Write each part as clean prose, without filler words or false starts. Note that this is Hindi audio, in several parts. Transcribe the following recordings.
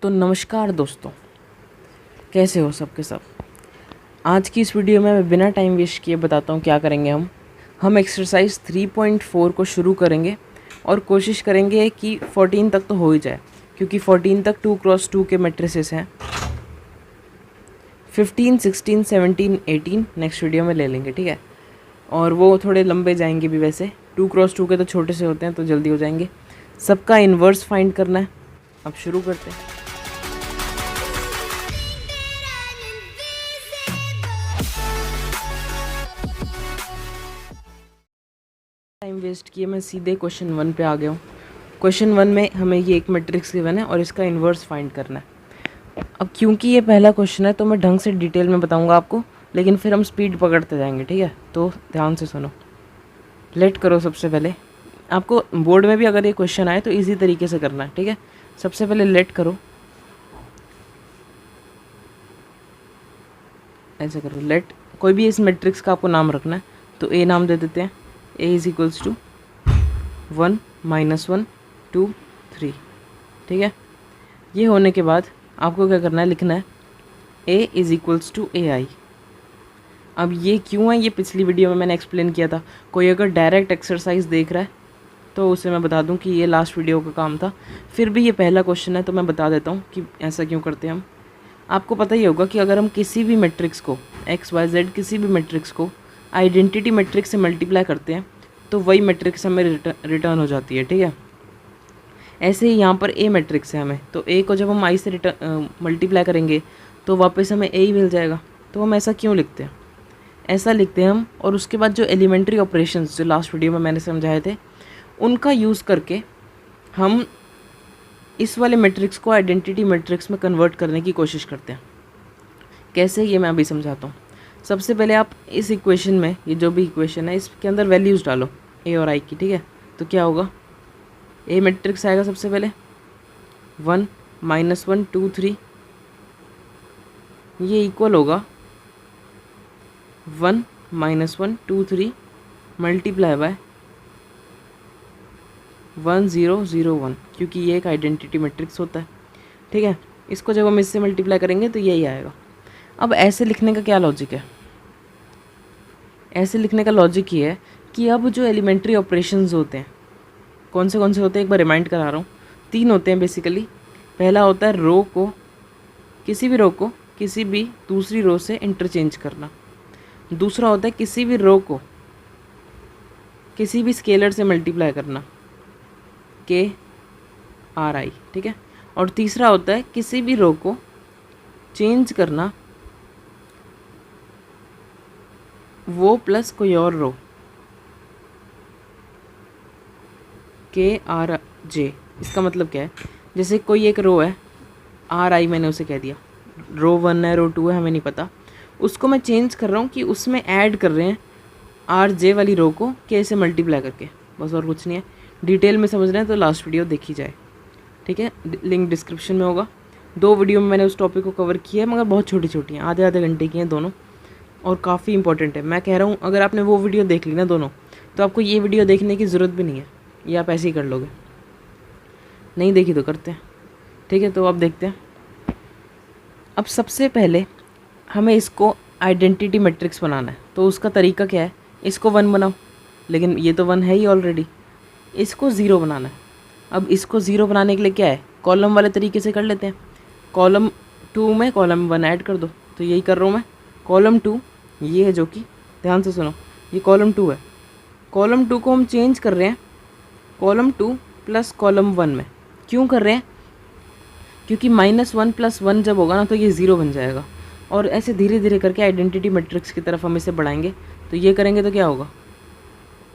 तो नमस्कार दोस्तों, कैसे हो सबके सब। आज की इस वीडियो में मैं बिना टाइम वेस्ट किए बताता हूँ क्या करेंगे हम एक्सरसाइज 3.4 को शुरू करेंगे और कोशिश करेंगे कि 14 तक तो हो ही जाए, क्योंकि 14 तक 2x2 के मैट्रिसेस हैं। 15, 16, 17, 18 नेक्स्ट वीडियो में ले लेंगे, ठीक है। और वो थोड़े लंबे जाएंगे भी, वैसे 2x2 के तो छोटे से होते हैं तो जल्दी हो जाएंगे। सबका इन्वर्स फाइंड करना है। अब शुरू करते हैं। टाइम वेस्ट किए मैं सीधे क्वेश्चन 1 पे आ गया हूँ। क्वेश्चन 1 में हमें ये एक मैट्रिक्स गिवन है और इसका इन्वर्स फाइंड करना है। अब क्योंकि ये पहला क्वेश्चन है तो मैं ढंग से डिटेल में बताऊंगा आपको, लेकिन फिर हम स्पीड पकड़ते जाएंगे, ठीक है। तो ध्यान से सुनो। लेट करो। सबसे पहले आपको बोर्ड में भी अगर ये क्वेश्चन आए तो ईजी तरीके से करना है, ठीक है। सबसे पहले लेट करो, ऐसे करो लेट। कोई भी इस मैट्रिक्स का आपको नाम रखना है, तो ए नाम दे देते हैं। ए इज इक्वल्स टू 1, -1, 2, 3, ठीक है। ये होने के बाद आपको क्या करना है, लिखना है ए इज इक्वल्स टू ए आई। अब ये क्यों है, ये पिछली वीडियो में मैंने एक्सप्लेन किया था। कोई अगर डायरेक्ट एक्सरसाइज देख रहा है तो उसे मैं बता दूं कि ये लास्ट वीडियो का काम था। फिर भी ये पहला क्वेश्चन है तो मैं बता देता हूँ कि ऐसा क्यों करते हैं हम। आपको पता ही होगा कि अगर हम किसी भी मैट्रिक्स को एक्स वाई जेड किसी भी मैट्रिक्स को आइडेंटिटी मैट्रिक्स से मल्टीप्लाई करते हैं तो वही मैट्रिक्स हमें रिटर्न हो जाती है, ठीक है। ऐसे ही यहाँ पर ए मैट्रिक्स है हमें, तो ए को जब हम आई से मल्टीप्लाई करेंगे तो वापस हमें ए ही मिल जाएगा। तो हम ऐसा क्यों लिखते हैं, ऐसा लिखते हैं हम। और उसके बाद जो एलिमेंट्री ऑपरेशंस जो लास्ट वीडियो में मैंने समझाए थे उनका यूज़ करके हम इस वाले मैट्रिक्स को आइडेंटिटी मैट्रिक्स में कन्वर्ट करने की कोशिश करते हैं। कैसे, ये मैं अभी समझाता हूँ। सबसे पहले आप इस इक्वेशन में, ये जो भी इक्वेशन है इसके अंदर वैल्यूज़ डालो ए और आई की, ठीक है। तो क्या होगा, ए मैट्रिक्स आएगा सबसे पहले 1, -1, 2, 3। ये इक्वल होगा 1, -1, 2, 3 मल्टीप्लाई बाय 1, 0, 0, 1, क्योंकि ये एक आइडेंटिटी मैट्रिक्स होता है, ठीक है। इसको जब हम इससे मल्टीप्लाई करेंगे तो यही आएगा। अब ऐसे लिखने का क्या लॉजिक है, ऐसे लिखने का लॉजिक ये है कि अब जो एलिमेंट्री ऑपरेशंस होते हैं कौन से होते हैं, एक बार रिमाइंड करा रहा हूँ। 3 होते हैं बेसिकली। पहला होता है रो को, किसी भी रो को किसी भी दूसरी रो से इंटरचेंज करना। दूसरा होता है किसी भी रो को किसी भी स्केलर से मल्टीप्लाई करना, के आर आई, ठीक है। और तीसरा होता है किसी भी रो को चेंज करना वो प्लस कोई और रो, के आर जे। इसका मतलब क्या है, जैसे कोई एक रो है आर आई, मैंने उसे कह दिया रो 1 है रो 2 है, हमें नहीं पता, उसको मैं चेंज कर रहा हूँ कि उसमें ऐड कर रहे हैं आर जे वाली रो को के से मल्टीप्लाई करके, बस और कुछ नहीं है। डिटेल में समझ रहे हैं तो लास्ट वीडियो देखी जाए, ठीक है। लिंक डिस्क्रिप्शन में होगा। 2 वीडियो में मैंने उस टॉपिक को कवर किया है, मगर बहुत छोटी छोटी हैं, आधे आधे घंटे की हैं दोनों, और काफ़ी इंपॉर्टेंट है। मैं कह रहा हूँ अगर आपने वो वीडियो देख ली ना दोनों, तो आपको ये वीडियो देखने की ज़रूरत भी नहीं है, ये आप ऐसे ही कर लोगे। नहीं देखी तो करते हैं, ठीक है। तो अब देखते हैं। अब सबसे पहले हमें इसको आइडेंटिटी मैट्रिक्स बनाना है, तो उसका तरीका क्या है, इसको 1 बनाओ, लेकिन ये तो 1 है ही ऑलरेडी। इसको 0 बनाना है। अब इसको 0 बनाने के लिए क्या है, कॉलम वाले तरीके से कर लेते हैं। कॉलम 2 में कॉलम 1 ऐड कर दो, तो यही कर रहा हूँ मैं। कॉलम 2 ये है, जो कि ध्यान से सुनो, ये कॉलम 2 है। कॉलम 2 को हम चेंज कर रहे हैं कॉलम 2 प्लस कॉलम 1 में। क्यों कर रहे हैं, क्योंकि -1 + 1 जब होगा ना तो ये 0 बन जाएगा। और ऐसे धीरे धीरे करके आइडेंटिटी मैट्रिक्स की तरफ हम इसे बढ़ाएंगे। तो ये करेंगे तो क्या होगा,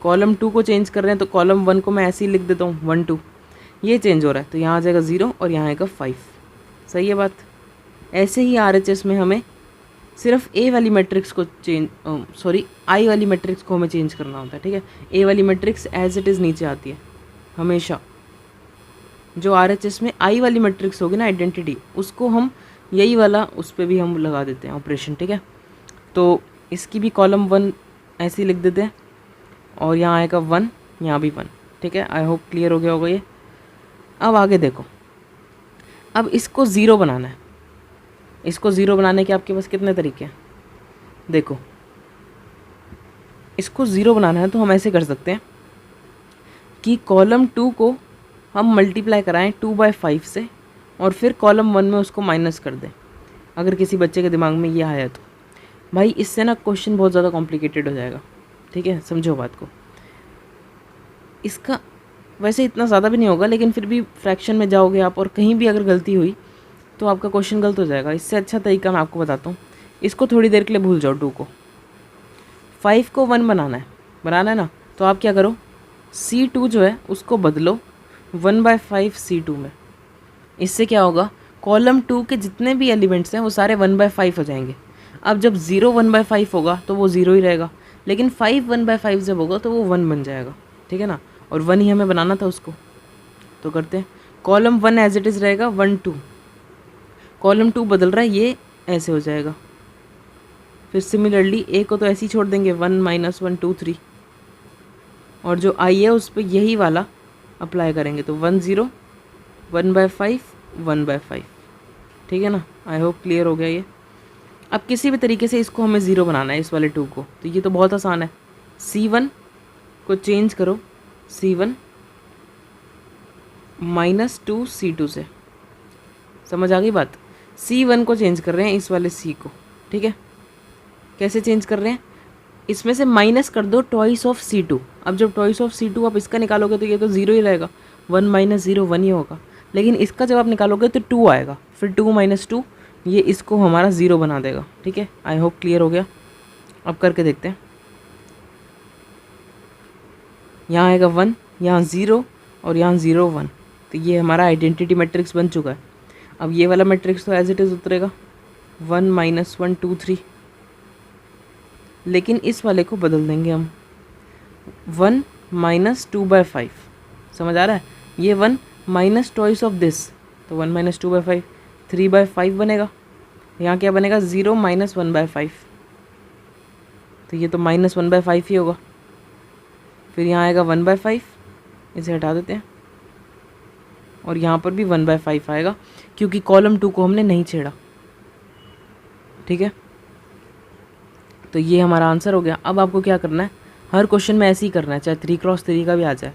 कॉलम 2 को चेंज कर रहे हैं तो कॉलम 1 को मैं ऐसे ही लिख देता हूँ 1, 2, ये चेंज हो रहा है तो यहाँ आ जाएगा 0 और यहाँ आएगा 5। सही है बात। ऐसे ही RHS में हमें सिर्फ ए वाली मैट्रिक्स को आई वाली मैट्रिक्स को हमें चेंज करना होता है, ठीक है। ए वाली मैट्रिक्स एज इट इज़ नीचे आती है हमेशा। जो RHS में आई वाली मैट्रिक्स होगी ना आइडेंटिटी, उसको हम यही वाला उस पर भी हम लगा देते हैं ऑपरेशन, ठीक है। तो इसकी भी कॉलम 1 ऐसे ही लिख देते हैं और यहाँ आएगा 1, यहाँ भी 1, ठीक है। आई होप क्लियर हो गया होगा ये। अब आगे देखो, अब इसको ज़ीरो बनाना है। इसको ज़ीरो बनाने के आपके पास कितने तरीके हैं? देखो, इसको ज़ीरो बनाना है तो हम ऐसे कर सकते हैं कि कॉलम 2 को हम मल्टीप्लाई कराएं 2/5 से और फिर कॉलम 1 में उसको माइनस कर दें, अगर किसी बच्चे के दिमाग में ये आया तो। भाई इससे ना क्वेश्चन बहुत ज़्यादा कॉम्प्लिकेटेड हो जाएगा, ठीक है, समझो बात को। इसका वैसे इतना ज़्यादा भी नहीं होगा, लेकिन फिर भी फ्रैक्शन में जाओगे आप और कहीं भी अगर गलती हुई तो आपका क्वेश्चन गलत हो जाएगा। इससे अच्छा तरीका मैं आपको बताता हूँ, इसको थोड़ी देर के लिए भूल जाओ। 2 को 5 को 1 बनाना है ना, तो आप क्या करो, C2 जो है उसको बदलो 1/5 C2 में। इससे क्या होगा, कॉलम 2 के जितने भी एलिमेंट्स हैं वो सारे 1/5 हो जाएंगे। अब जब 0 1/5 होगा तो वो 0 ही रहेगा, लेकिन 5 1/5 जब होगा तो वो 1 बन जाएगा, ठीक है ना। और 1 ही हमें बनाना था उसको, तो करते हैं। कॉलम 1 एज इट इज़ रहेगा 1 2, कॉलम 2 बदल रहा है, ये ऐसे हो जाएगा। फिर सिमिलरली ए को तो ऐसे ही छोड़ देंगे 1 -1 2 3, और जो आई है उस पर यही वाला अप्लाई करेंगे, तो 1 0 1/5 1/5, ठीक है ना। आई होप क्लियर हो गया ये। अब किसी भी तरीके से इसको हमें ज़ीरो बनाना है, इस वाले 2 को, तो ये तो बहुत आसान है। C1 को चेंज करो C1 -2 C2 से, समझ आ गई बात। C1 को चेंज कर रहे हैं इस वाले C को, ठीक है। कैसे चेंज कर रहे हैं, इसमें से माइनस कर दो टॉइस ऑफ C2। अब जब टॉइस ऑफ C2 आप इसका निकालोगे तो ये तो 0 ही रहेगा, 1 - 0 1 ही होगा। लेकिन इसका जब आप निकालोगे तो 2 आएगा, फिर 2 - 2 ये इसको हमारा 0 बना देगा, ठीक है। आई होप क्लियर हो गया। अब करके देखते हैं। यहाँ आएगा 1, यहाँ 0 और यहाँ 0 1, तो ये हमारा आइडेंटिटी मैट्रिक्स बन चुका है। अब ये वाला मैट्रिक्स तो एज इट इज़ उतरेगा 1 - 1 2 3, लेकिन इस वाले को बदल देंगे हम 1 - 2/5, समझ आ रहा है। ये 1 माइनस टॉइस ऑफ दिस, तो 1 - 2/5 3/5 बनेगा। यहाँ क्या बनेगा, 0 - 1/5, तो ये तो -1/5 ही होगा। फिर यहाँ आएगा 1/5, इसे हटा देते हैं, और यहाँ पर भी 1/5 आएगा क्योंकि कॉलम 2 को हमने नहीं छेड़ा, ठीक है। तो ये हमारा आंसर हो गया। अब आपको क्या करना है, हर क्वेश्चन में ऐसे ही करना है, चाहे 3x3 का भी आ जाए।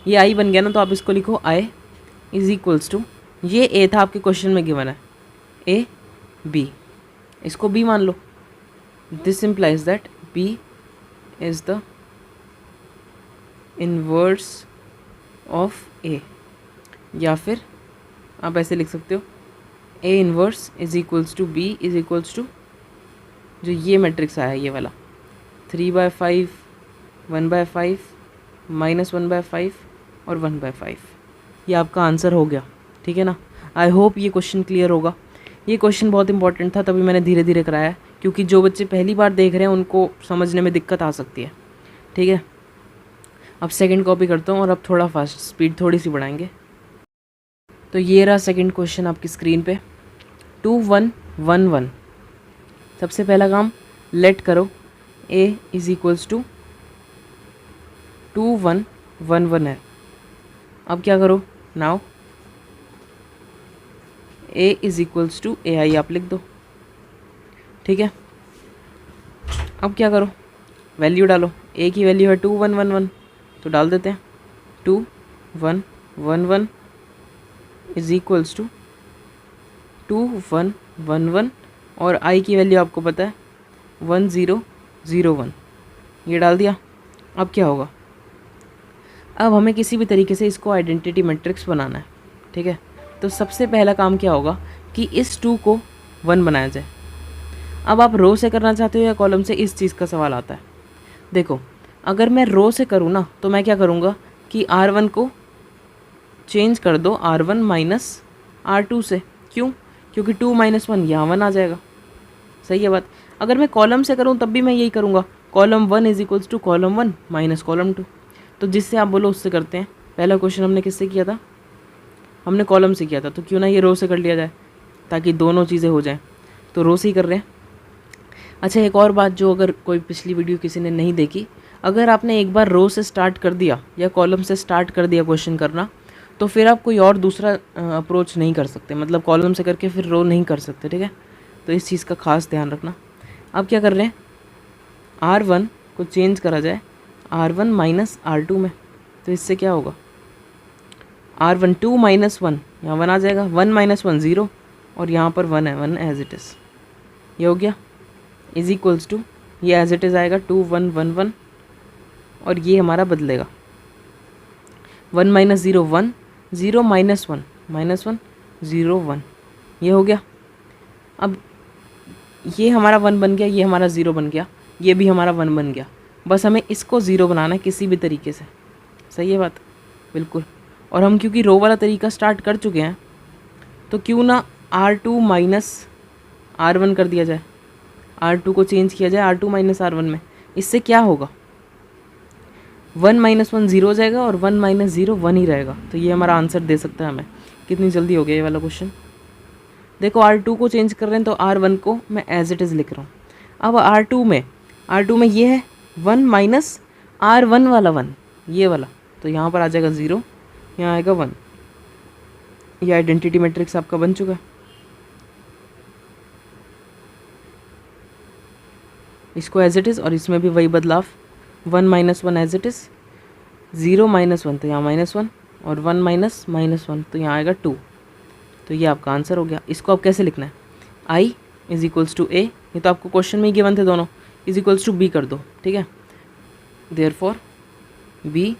ये आई बन गया ना, तो आप इसको लिखो I = ये ए था आपके क्वेश्चन में गिवन है, A B, इसको B मान लो। This implies that B is the inverse of A, या फिर आप ऐसे लिख सकते हो A इनवर्स = B = जो ये मैट्रिक्स आया है ये वाला 3/5 1/5 -1/5 और 1/5, ये आपका आंसर हो गया, ठीक है ना। आई होप ये क्वेश्चन क्लियर होगा। ये क्वेश्चन बहुत इंपॉर्टेंट था, तभी मैंने धीरे धीरे कराया है, क्योंकि जो बच्चे पहली बार देख रहे हैं उनको समझने में दिक्कत आ सकती है, ठीक है। अब सेकंड कॉपी करता हूँ और अब थोड़ा फास्ट स्पीड थोड़ी सी बढ़ाएंगे। तो ये रहा सेकंड क्वेश्चन आपकी स्क्रीन पे, 2 1 1 1। सबसे पहला काम लेट करो, A = 2 1 1 1 है। अब क्या करो, नाउ A = AI आप लिख दो, ठीक है। अब क्या करो, वैल्यू डालो। A की वैल्यू है 2 1 1 1, तो डाल देते हैं 2 1 1 1 = 2 1 1 1, और I की वैल्यू आपको पता है 1 0 0 1, ये डाल दिया। अब क्या होगा, अब हमें किसी भी तरीके से इसको आइडेंटिटी मैट्रिक्स बनाना है, ठीक है। तो सबसे पहला काम क्या होगा कि इस 2 को 1 बनाया जाए। अब आप रो से करना चाहते हो या कॉलम से, इस चीज़ का सवाल आता है। देखो, अगर मैं रो से करूँ ना, तो मैं क्या करूँगा कि R1 को चेंज कर दो R1 - R2 से। क्यों, क्योंकि 2 - 1 यहाँ 1 आ जाएगा, सही है बात। अगर मैं कॉलम से करूँ तब भी मैं यही करूँगा, कॉलम 1 = कॉलम 1 माइनस कॉलम 2। तो जिससे आप बोलो उससे करते हैं। पहला क्वेश्चन हमने किससे किया था, हमने कॉलम से किया था, तो क्यों ना ये रो से कर लिया जाए ताकि दोनों चीज़ें हो जाएं। तो रो से ही कर रहे हैं। अच्छा, एक और बात, जो अगर कोई पिछली वीडियो किसी ने नहीं देखी, अगर आपने एक बार रो से स्टार्ट कर दिया या कॉलम से स्टार्ट कर दिया क्वेश्चन करना, तो फिर आप कोई और दूसरा अप्रोच नहीं कर सकते, मतलब कॉलम से करके फिर रो नहीं कर सकते, ठीक है। तो इस चीज़ का खास ध्यान रखना। अब क्या कर रहे हैं, R1 को चेंज करा जाए R1 माइनस R2 में, तो इससे क्या होगा, R1 2 माइनस 1, यहाँ 1 आ जाएगा, 1 माइनस 1 0, और यहाँ पर 1 है, 1 एज इट इज़, ये हो गया, इज इक्वल्स टू, ये एज इट इज़ आएगा 2 1 1 1, और ये हमारा बदलेगा 1 माइनस 0 1, 0 माइनस 1 माइनस 1 0 1, ये हो गया। अब ये हमारा 1 बन गया, ये हमारा 0 बन गया, ये भी हमारा 1 बन गया, बस हमें इसको 0 बनाना है किसी भी तरीके से। सही है बात, बिल्कुल। और हम क्योंकि रो वाला तरीका स्टार्ट कर चुके हैं, तो क्यों ना R2 माइनस R1 कर दिया जाए, R2 को चेंज किया जाए R2 माइनस R1 में। इससे क्या होगा, 1 माइनस 1 0 हो जाएगा, और 1 माइनस 0 1 ही रहेगा। तो ये हमारा आंसर दे सकता है हमें। कितनी जल्दी हो गया ये वाला क्वेश्चन। देखो R2 को चेंज कर रहे हैं, तो R1 को मैं एज इट इज़ लिख रहा हूँ। अब R2 में ये है 1 माइनस R1 वाला 1, ये वाला, तो यहाँ पर आ जाएगा 0, यहाँ आएगा 1। ये आइडेंटिटी मैट्रिक्स आपका बन चुका है। इसको एज इट इज़, और इसमें भी वही बदलाव, 1 minus 1 as it is, 0 minus 1 तो यहाँ माइनस 1, और 1 माइनस माइनस 1 तो यहाँ आएगा 2। तो ये आपका आंसर हो गया। इसको आप कैसे लिखना है, I इज इक्वल्स टू ए, ये तो आपको क्वेश्चन में ही गिवन थे दोनों, इज इक्वल्स टू बी कर दो, ठीक है। Therefore B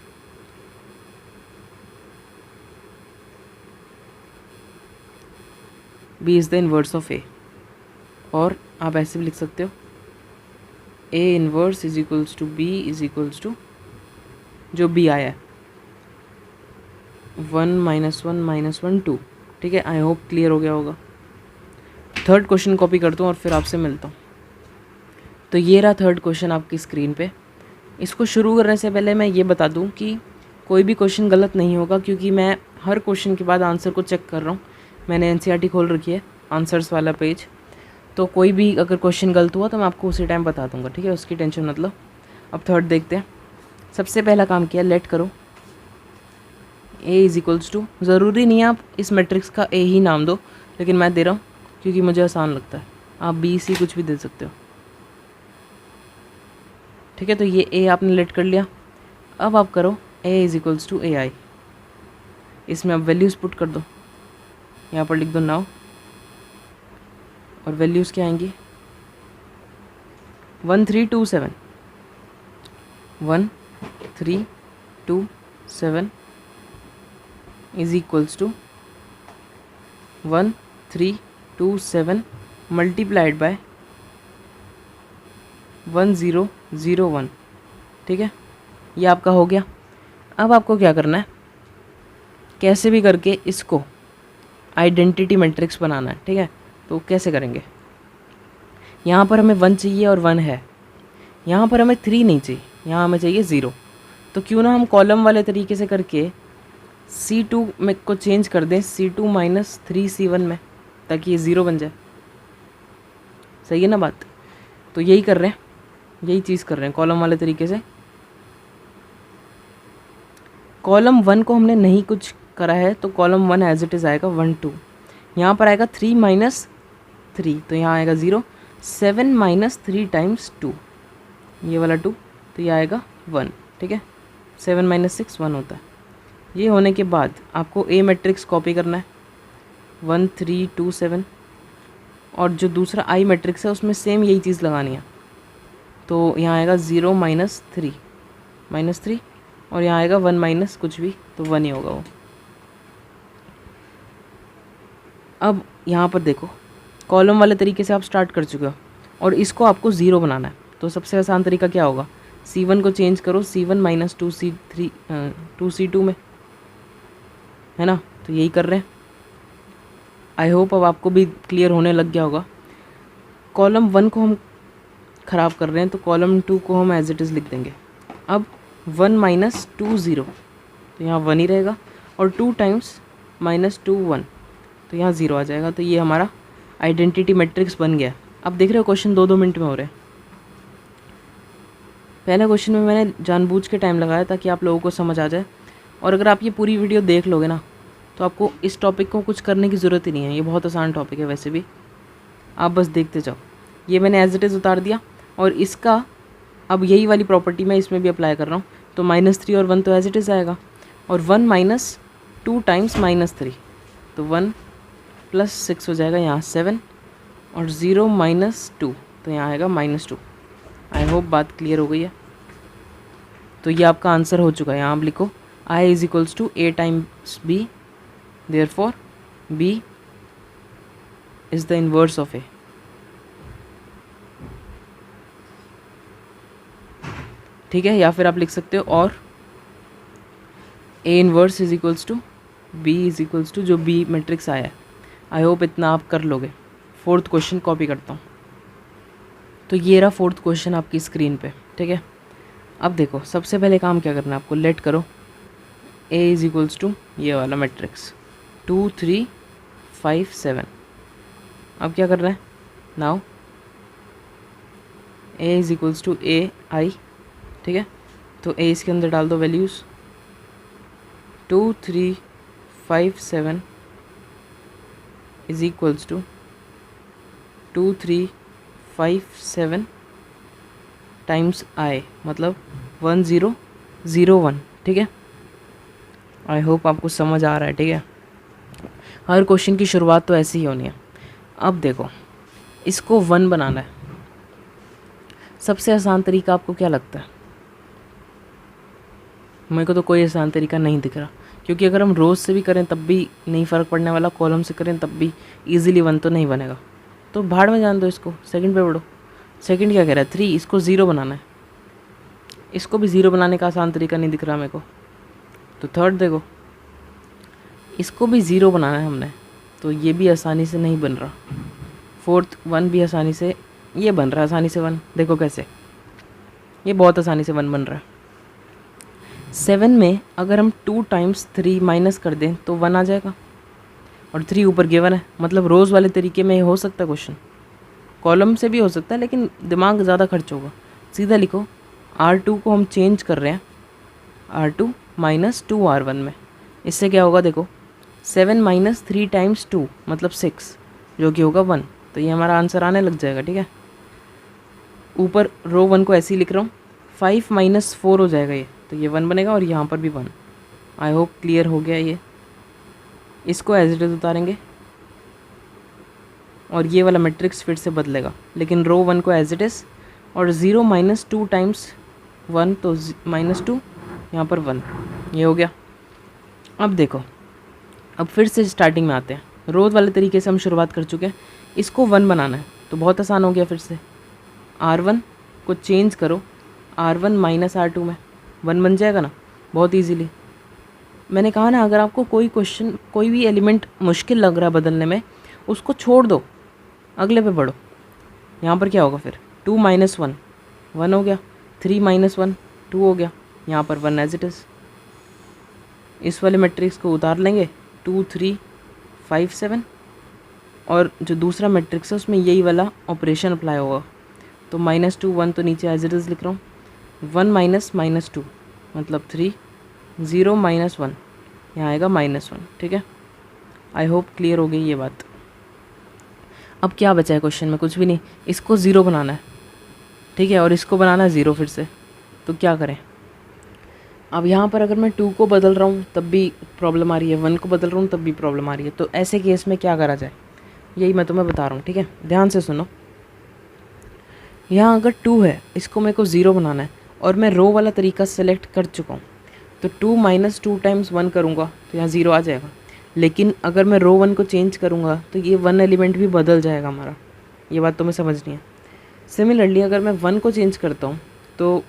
is the inverse of A, और आप ऐसे भी लिख सकते हो A inverse is equals to B is equals to जो बी आया है 1 माइनस 1 माइनस 1 2, ठीक है। आई होप क्लियर हो गया होगा। थर्ड क्वेश्चन कॉपी करता हूँ और फिर आपसे मिलता हूँ। तो ये रहा थर्ड क्वेश्चन आपकी स्क्रीन पे। इसको शुरू करने से पहले मैं ये बता दूँ कि कोई भी क्वेश्चन गलत नहीं होगा, क्योंकि मैं हर क्वेश्चन के बाद आंसर को चेक कर रहा हूँ। मैंने एनसीईआरटी खोल रखी है, आंसर्स वाला पेज, तो कोई भी अगर क्वेश्चन गलत हुआ तो मैं आपको उसी टाइम बता दूंगा, ठीक है, उसकी टेंशन मतलब। अब थर्ड देखते हैं। सबसे पहला काम किया, लेट करो A इज इक्वल्स टू, ज़रूरी नहीं है आप इस मैट्रिक्स का A ही नाम दो, लेकिन मैं दे रहा हूँ क्योंकि मुझे आसान लगता है। आप B C कुछ भी दे सकते हो, ठीक है। तो ये A आपने लेट कर लिया। अब आप करो A is equals to AI, इसमें आप वैल्यूज़ पुट कर दो, यहाँ पर लिख दो नाउ, और वैल्यूज़ क्या आएंगी 1327 1327 is equals to 1327 multiplied by 1001, ठीक है। ये आपका हो गया। अब आपको क्या करना है, कैसे भी करके इसको आइडेंटिटी मैट्रिक्स बनाना है, ठीक है। तो कैसे करेंगे, यहाँ पर हमें 1 चाहिए और 1 है, यहाँ पर हमें 3 नहीं चाहिए, यहाँ हमें चाहिए 0। तो क्यों ना हम कॉलम वाले तरीके से करके C2 में को चेंज कर दें C2 माइनस 3C1 में, ताकि ये 0 बन जाए। सही है ना बात। तो यही कर रहे हैं, यही चीज़ कर रहे हैं कॉलम वाले तरीके से। कॉलम 1 को हमने नहीं कुछ करा है, तो कॉलम 1 एज इट इज़ आएगा 1 2, यहाँ पर आएगा 3 माइनस 3, तो यहाँ आएगा 0, 7 माइनस 3 टाइम्स 2, ये वाला 2, तो ये आएगा 1, ठीक है। 7 माइनस 6 1 होता है। ये होने के बाद आपको A मैट्रिक्स कॉपी करना है 1 3 2 7, और जो दूसरा I मैट्रिक्स है उसमें सेम यही चीज़ लगानी है। तो यहाँ आएगा 0 माइनस 3, और यहाँ आएगा 1 माइनस कुछ भी, तो 1 ही होगा वो। अब यहाँ पर देखो, कॉलम वाले तरीके से आप स्टार्ट कर चुके हो, और इसको आपको 0 बनाना है। तो सबसे आसान तरीका क्या होगा, C1 को चेंज करो C1 माइनस 2C2 में, है ना। तो यही कर रहे हैं। आई होप अब आपको भी क्लियर होने लग गया होगा। कॉलम 1 को हम ख़राब कर रहे हैं, तो कॉलम 2 को हम एज इट इज़ लिख देंगे। अब 1 माइनस 2 0, तो यहाँ 1 ही रहेगा, और 2 टाइम्स माइनस 2 1, तो यहाँ 0 आ जाएगा। तो ये हमारा आइडेंटिटी मैट्रिक्स बन गया। अब देख रहे हो क्वेश्चन 2-2 मिनट में हो रहे हैं। पहले क्वेश्चन में मैंने जानबूझ के टाइम लगाया ताकि आप लोगों को समझ आ जाए, और अगर आप ये पूरी वीडियो देख लोगे ना, तो आपको इस टॉपिक को कुछ करने की ज़रूरत ही नहीं है, ये बहुत आसान टॉपिक है वैसे भी, आप बस देखते जाओ। ये मैंने एज इट इज़ उतार दिया और इसका अब यही वाली प्रॉपर्टी मैं इसमें भी अप्लाई कर रहा हूँ। तो -3 और 1 तो एज इट इज़ आएगा, और 1 - 2 टाइम्स -3, तो 1 + 6 हो जाएगा यहाँ 7, और 0 - 2 तो यहाँ आएगा -2। आई होप बात क्लियर हो गई है। तो ये आपका आंसर हो चुका है। यहाँ आप लिखो I = A times B, therefore B is the inverse of A। ठीक है, या फिर आप लिख सकते हो और A इनवर्स = B = जो B मैट्रिक्स आया है। आई होप इतना आप कर लोगे। 4th क्वेश्चन कॉपी करता हूँ। तो ये रहा 4th क्वेश्चन आपकी स्क्रीन पे। ठीक है, अब देखो सबसे पहले काम क्या करना है आपको, लेट करो A = ये वाला मैट्रिक्स 2 3 5 7। अब क्या कर रहे हैं, नाउ A = AI। ठीक है, तो A इसके अंदर डाल दो वैल्यूज़ 2 3 5 7 = 2 3 5 7 टाइम्स I, मतलब 1 0 0 1। ठीक है, आई होप आपको समझ आ रहा है। ठीक है, हर क्वेश्चन की शुरुआत तो ऐसी ही होनी है। अब देखो इसको 1 बनाना है। सबसे आसान तरीका आपको क्या लगता है? मेरे को तो कोई आसान तरीका नहीं दिख रहा, क्योंकि अगर हम रोज़ से भी करें तब भी नहीं फ़र्क पड़ने वाला, कॉलम से करें तब भी इजीली 1 तो नहीं बनेगा। तो भाड़ में जान दो इसको, सेकंड पे बढ़ो। सेकंड क्या कह रहा है, 3, इसको 0 बनाना है। इसको भी 0 बनाने का आसान तरीका नहीं दिख रहा मेरे को। तो थर्ड देखो, इसको भी 0 बनाना है हमने, तो ये भी आसानी से नहीं बन रहा। फोर्थ 1 भी आसानी से, ये बन रहा है आसानी से 1। देखो कैसे, ये बहुत आसानी से 1 बन रहा है। 7 में अगर हम 2 टाइम्स 3 माइनस कर दें तो 1 आ जाएगा, और 3 ऊपर गिवन है, मतलब रोज़ वाले तरीके में हो सकता है क्वेश्चन, कॉलम से भी हो सकता है, लेकिन दिमाग ज़्यादा खर्च होगा। सीधा लिखो R2 को हम चेंज कर रहे हैं R2 - 2 R1 में। इससे क्या होगा देखो, 7 - 3 टाइम्स 2 मतलब 6, जो कि होगा 1। तो ये हमारा आंसर आने लग जाएगा। ठीक है, ऊपर रो 1 को ऐसे ही लिख रहा हूँ, 5 - 4 हो जाएगा ये, तो ये 1 बनेगा, और यहाँ पर भी 1। आई होप क्लियर हो गया ये। इसको एज इट इज़ उतारेंगे और ये वाला मैट्रिक्स फिर से बदलेगा, लेकिन रो 1 को एज इट इज़, और 0 - 2 टाइम्स 1 तो -2, यहाँ पर 1, ये हो गया। अब देखो, अब फिर से स्टार्टिंग में आते हैं। रोज़ वाले तरीके से हम शुरुआत कर चुके हैं, इसको 1 बनाना है तो बहुत आसान हो गया। फिर से R1 को चेंज करो R1 - R2 में, 1 बन जाएगा ना, बहुत इजीली। मैंने कहा ना, अगर आपको कोई क्वेश्चन, कोई भी एलिमेंट मुश्किल लग रहा है बदलने में, उसको छोड़ दो, अगले पे बढ़ो। यहाँ पर क्या होगा फिर, 2 - 1 1 हो गया, 3 - 1 2 हो गया, यहाँ पर 1 एज इट इज़। इस वाले मैट्रिक्स को उतार लेंगे 2 3 5 7, और जो दूसरा मैट्रिक्स है उसमें यही वाला ऑपरेशन अप्लाई होगा। तो -2 1 तो नीचे एज इट इज़ लिख रहा हूँ, 1 - -2 मतलब 3, 0 - 1 यहाँ आएगा -1। ठीक है, आई होप क्लियर हो गई ये बात। अब क्या बचा है क्वेश्चन में, कुछ भी नहीं। इसको 0 बनाना है, ठीक है, और इसको बनाना है 0 फिर से। तो क्या करें, अब यहाँ पर अगर मैं 2 को बदल रहा हूँ तब भी प्रॉब्लम आ रही है, 1 को बदल रहा हूँ तब भी प्रॉब्लम आ रही है। तो ऐसे केस में क्या करा जाए, यही मैं तुम्हें बता रहा हूँ। ठीक है, ध्यान से सुनो। यहाँ अगर 2 है, इसको मेरे को 0 बनाना है, और मैं रो वाला तरीका सेलेक्ट कर चुका हूँ, तो 2 - 2 टाइम्स 1 करूँगा तो यहाँ 0 आ जाएगा। लेकिन अगर मैं रो 1 को चेंज करूँगा तो ये 1 एलिमेंट भी बदल जाएगा हमारा। ये बात तुम्हें समझनी है। सिमिलरली अगर मैं 1 को चेंज करता हूँ तो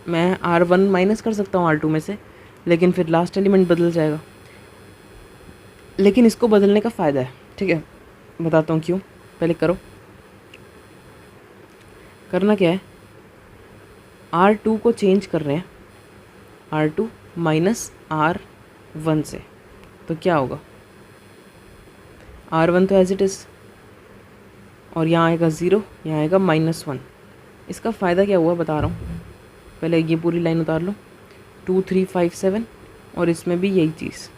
मैं R1 माइनस कर सकता हूँ R2 में से, लेकिन फिर लास्ट एलिमेंट बदल जाएगा। लेकिन इसको बदलने का फ़ायदा है। ठीक है, बताता हूँ क्यों। पहले करो, करना क्या है, R2 को चेंज कर रहे हैं R2 - R1 से, तो क्या होगा, R1 तो एज इट इज़, और यहाँ आएगा 0, यहाँ आएगा -1। इसका फ़ायदा क्या हुआ बता रहा हूँ। पहले ये पूरी लाइन उतार लो, 2 3 5 7, और इसमें भी यही चीज़।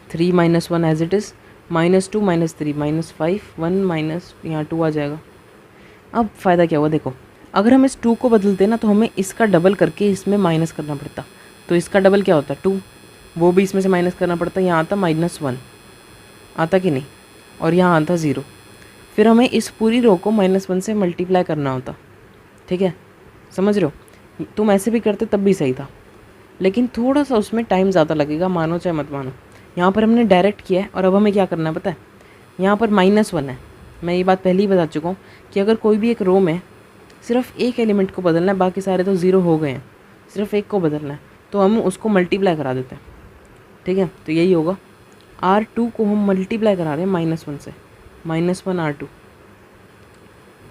3 minus 1 as it is, -2 -3 -5, 1 minus यहाँ 2 आ जाएगा। अब फ़ायदा क्या हुआ देखो, अगर हम इस 2 को बदलते ना तो हमें इसका डबल करके इसमें माइनस करना पड़ता, तो इसका डबल क्या होता 2, वो भी इसमें से माइनस करना पड़ता, यहाँ आता -1 आता कि नहीं, और यहाँ आता 0। फिर हमें इस पूरी रो को -1 से मल्टीप्लाई करना होता, ठीक है, समझ रहे हो। तुम ऐसे भी करते तब भी सही था, लेकिन थोड़ा सा उसमें टाइम ज़्यादा लगेगा, मानो चाहे मत मानो। यहाँ पर हमने डायरेक्ट किया है, और अब हमें क्या करना है पता है, यहाँ पर -1 है। मैं ये बात पहले ही बता चुका हूँ कि अगर कोई भी एक रो में सिर्फ एक एलिमेंट को बदलना है, बाकी सारे तो 0 हो गए हैं, सिर्फ एक को बदलना है, तो हम उसको मल्टीप्लाई करा देते हैं, ठीक है। तो यही होगा, R2 को हम मल्टीप्लाई करा रहे हैं -1 से, -1 R2।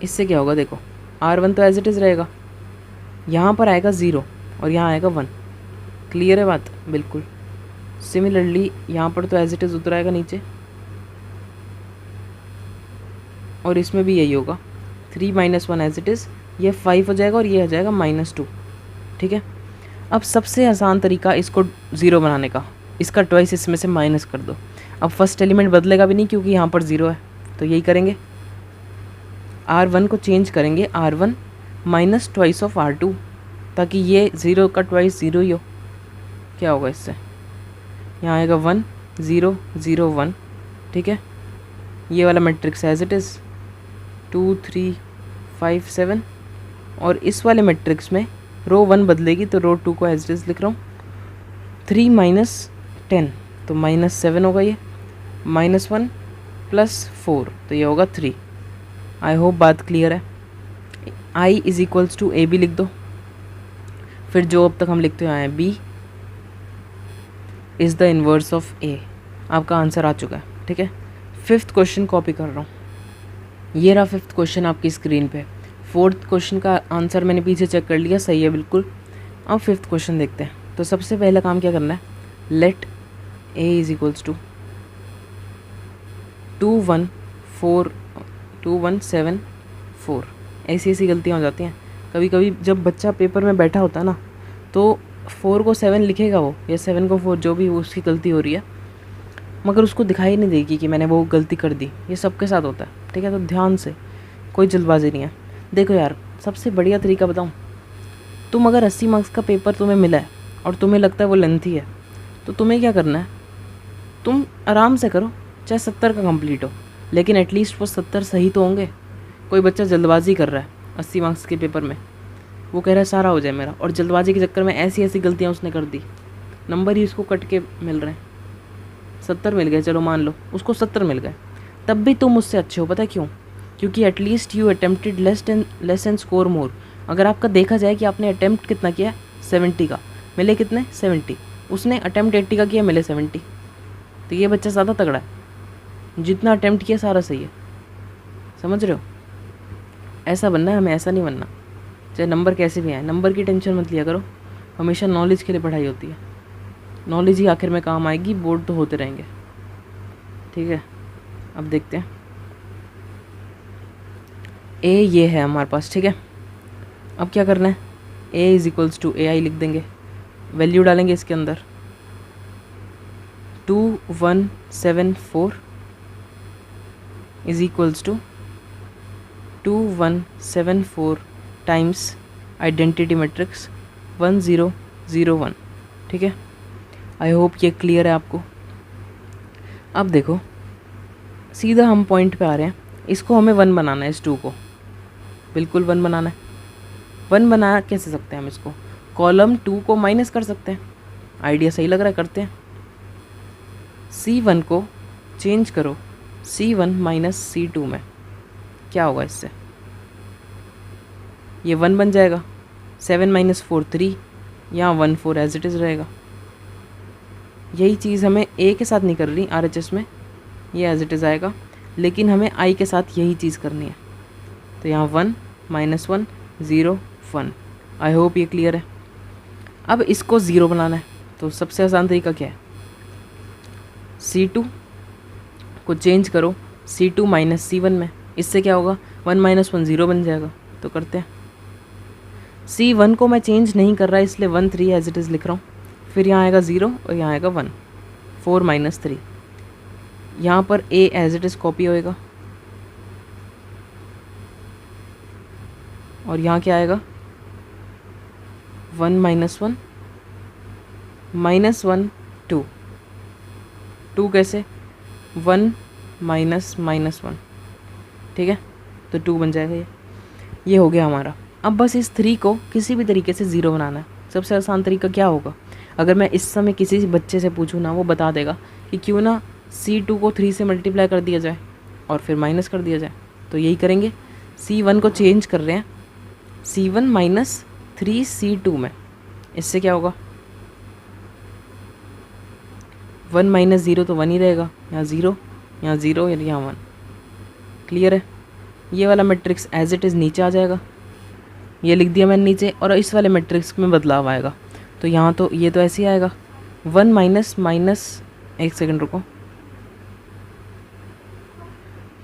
इससे क्या होगा देखो, R1 तो एज इट इज़ रहेगा, यहाँ पर आएगा 0 और यहाँ आएगा 1। क्लियर है बात, बिल्कुल। सिमिलरली यहाँ पर तो एज इट इज़ उतर आएगा नीचे, और इसमें भी यही होगा, 3 - 1 एज इट इज़, ये 5 हो जाएगा और ये हो जाएगा -2, ठीक है। अब सबसे आसान तरीका इसको 0 बनाने का, इसका ट्वाइस इसमें से माइनस कर दो। अब फर्स्ट एलिमेंट बदलेगा भी नहीं क्योंकि यहाँ पर 0 है, तो यही करेंगे, R1 को चेंज करेंगे R1 minus twice of R2, ताकि ये 0 का ट्वाइस 0 ही हो। क्या होगा इससे, यहाँ आएगा 1 0 0 1, ठीक है। ये वाला मैट्रिक्स एज इट इज़ 2 3 5 7, और इस वाले मैट्रिक्स में रो 1 बदलेगी तो रो 2 को एज इट इज़ लिख रहा हूँ। 3 - 10 तो -7 होगा, ये -1 + 4 तो ये होगा 3। आई होप बात क्लियर है। I = AB लिख दो, फिर जो अब तक हम लिखते आए हैं B is the inverse of A, आपका आंसर आ चुका है, ठीक है। 5th क्वेश्चन कॉपी कर रहा हूँ, ये रहा 5th क्वेश्चन आपकी स्क्रीन पे। 4th क्वेश्चन का आंसर मैंने पीछे चेक कर लिया, सही है बिल्कुल। अब 5th क्वेश्चन देखते हैं। तो सबसे पहला काम क्या करना है, लेट A = 2 1 7 4। ऐसी गलतियाँ हो जाती हैं कभी कभी, जब बच्चा पेपर में बैठा होता है ना, तो 4 को 7 लिखेगा वो, या 7 को 4, जो भी उसकी गलती हो रही है, मगर उसको दिखाई नहीं देगी कि मैंने वो गलती कर दी। ये सबके साथ होता है, ठीक है। तो ध्यान से, कोई जल्दबाजी नहीं है। देखो यार, सबसे बढ़िया तरीका बताऊँ, तुम अगर 80 मार्क्स का पेपर तुम्हें मिला है और तुम्हें लगता है वो लेंथी है, तो तुम्हें क्या करना है, तुम आराम से करो, चाहे 70 का कंप्लीट हो, लेकिन एटलीस्ट वो 70 सही तो होंगे। कोई बच्चा जल्दबाजी कर रहा है 80 मार्क्स के पेपर में, वो कह रहा है सारा हो जाए मेरा, और जल्दबाजी के चक्कर में ऐसी गलतियाँ उसने कर दी, नंबर ही उसको कट के मिल रहे हैं। 70 मिल गए, चलो मान लो उसको 70 मिल गए, तब भी तुम उससे अच्छे हो। पता है क्यों? क्योंकि at least you attempted less and score more. अगर आपका देखा जाए कि आपने अटेम्प्ट कितना किया, 70 का, मिले कितने 70, उसने अटेम्प्ट 80 का किया, मिले 70, तो ये बच्चा ज़्यादा तगड़ा है, जितना अटेम्प्ट किया सारा सही है। समझ रहे हो? ऐसा बनना है हमें, ऐसा नहीं बनना, चाहे नंबर कैसे भी आए। नंबर की टेंशन मत लिया करो, हमेशा नॉलेज के लिए पढ़ाई होती है, नॉलेज ही आखिर में काम आएगी, बोर्ड तो होते रहेंगे, ठीक है। अब देखते हैं, ए ये है हमारे पास, ठीक है। अब क्या करना है, A = AI लिख देंगे, वैल्यू डालेंगे इसके अंदर, 2 1 7 4 = 2 1 7 4 टाइम्स आइडेंटिटी मैट्रिक्स 1 0 0 1, ठीक है। आई होप ये क्लियर है आपको। अब देखो, सीधा हम पॉइंट पे आ रहे हैं, इसको हमें 1 बनाना है, इस 2 को बिल्कुल 1 बनाना है। 1 बना कैसे सकते हैं हम इसको, कॉलम 2 को माइनस कर सकते हैं, आइडिया सही लग रहा है, करते हैं। C1 को चेंज करो C1 - C2 में, क्या होगा इससे, ये 1 बन जाएगा, 7 - 4 3, यहाँ 1 4 एज इट इज़ रहेगा। यही चीज़ हमें A के साथ नहीं कर रही RHS में, ये एज इट इज़ आएगा, लेकिन हमें I के साथ यही चीज़ करनी है। तो यहाँ 1 -1 0 1। आई होप ये क्लियर है। अब इसको 0 बनाना है, तो सबसे आसान तरीका क्या है, C2 को चेंज करो C2 - C1 में, इससे क्या होगा, 1 - 1 0 बन जाएगा। तो करते हैं, C1 को मैं चेंज नहीं कर रहा इसलिए 1 3 एज इट इज़ लिख रहा हूँ, फिर यहाँ आएगा 0 और यहाँ आएगा 1, 4 माइनस 3। यहाँ पर a as it is copy होएगा और यहाँ क्या आएगा 1 माइनस 1 माइनस 1 2। 2 कैसे 1 माइनस माइनस 1, ठीक है, तो 2 बन जाएगा ये हो गया हमारा। अब बस इस 3 को किसी भी तरीके से 0 बनाना है। सबसे आसान तरीका क्या होगा, अगर मैं इस समय किसी बच्चे से पूछूँ ना, वो बता देगा कि क्यों ना C2 को 3 से मल्टीप्लाई कर दिया जाए और फिर माइनस कर दिया जाए। तो यही करेंगे, C1 को चेंज कर रहे हैं C1 माइनस 3 C2 में। इससे क्या होगा 1 माइनस 0 तो 1 ही रहेगा, यहाँ 0 यहाँ 0 और यहाँ 1। क्लियर है। ये वाला मैट्रिक्स एज इट इज़ नीचे आ जाएगा, ये लिख दिया मैंने नीचे, और इस वाले मैट्रिक्स में बदलाव आएगा। तो यहाँ तो ये तो ऐसे ही आएगा 1 माइनस माइनस, एक सेकंड रुको,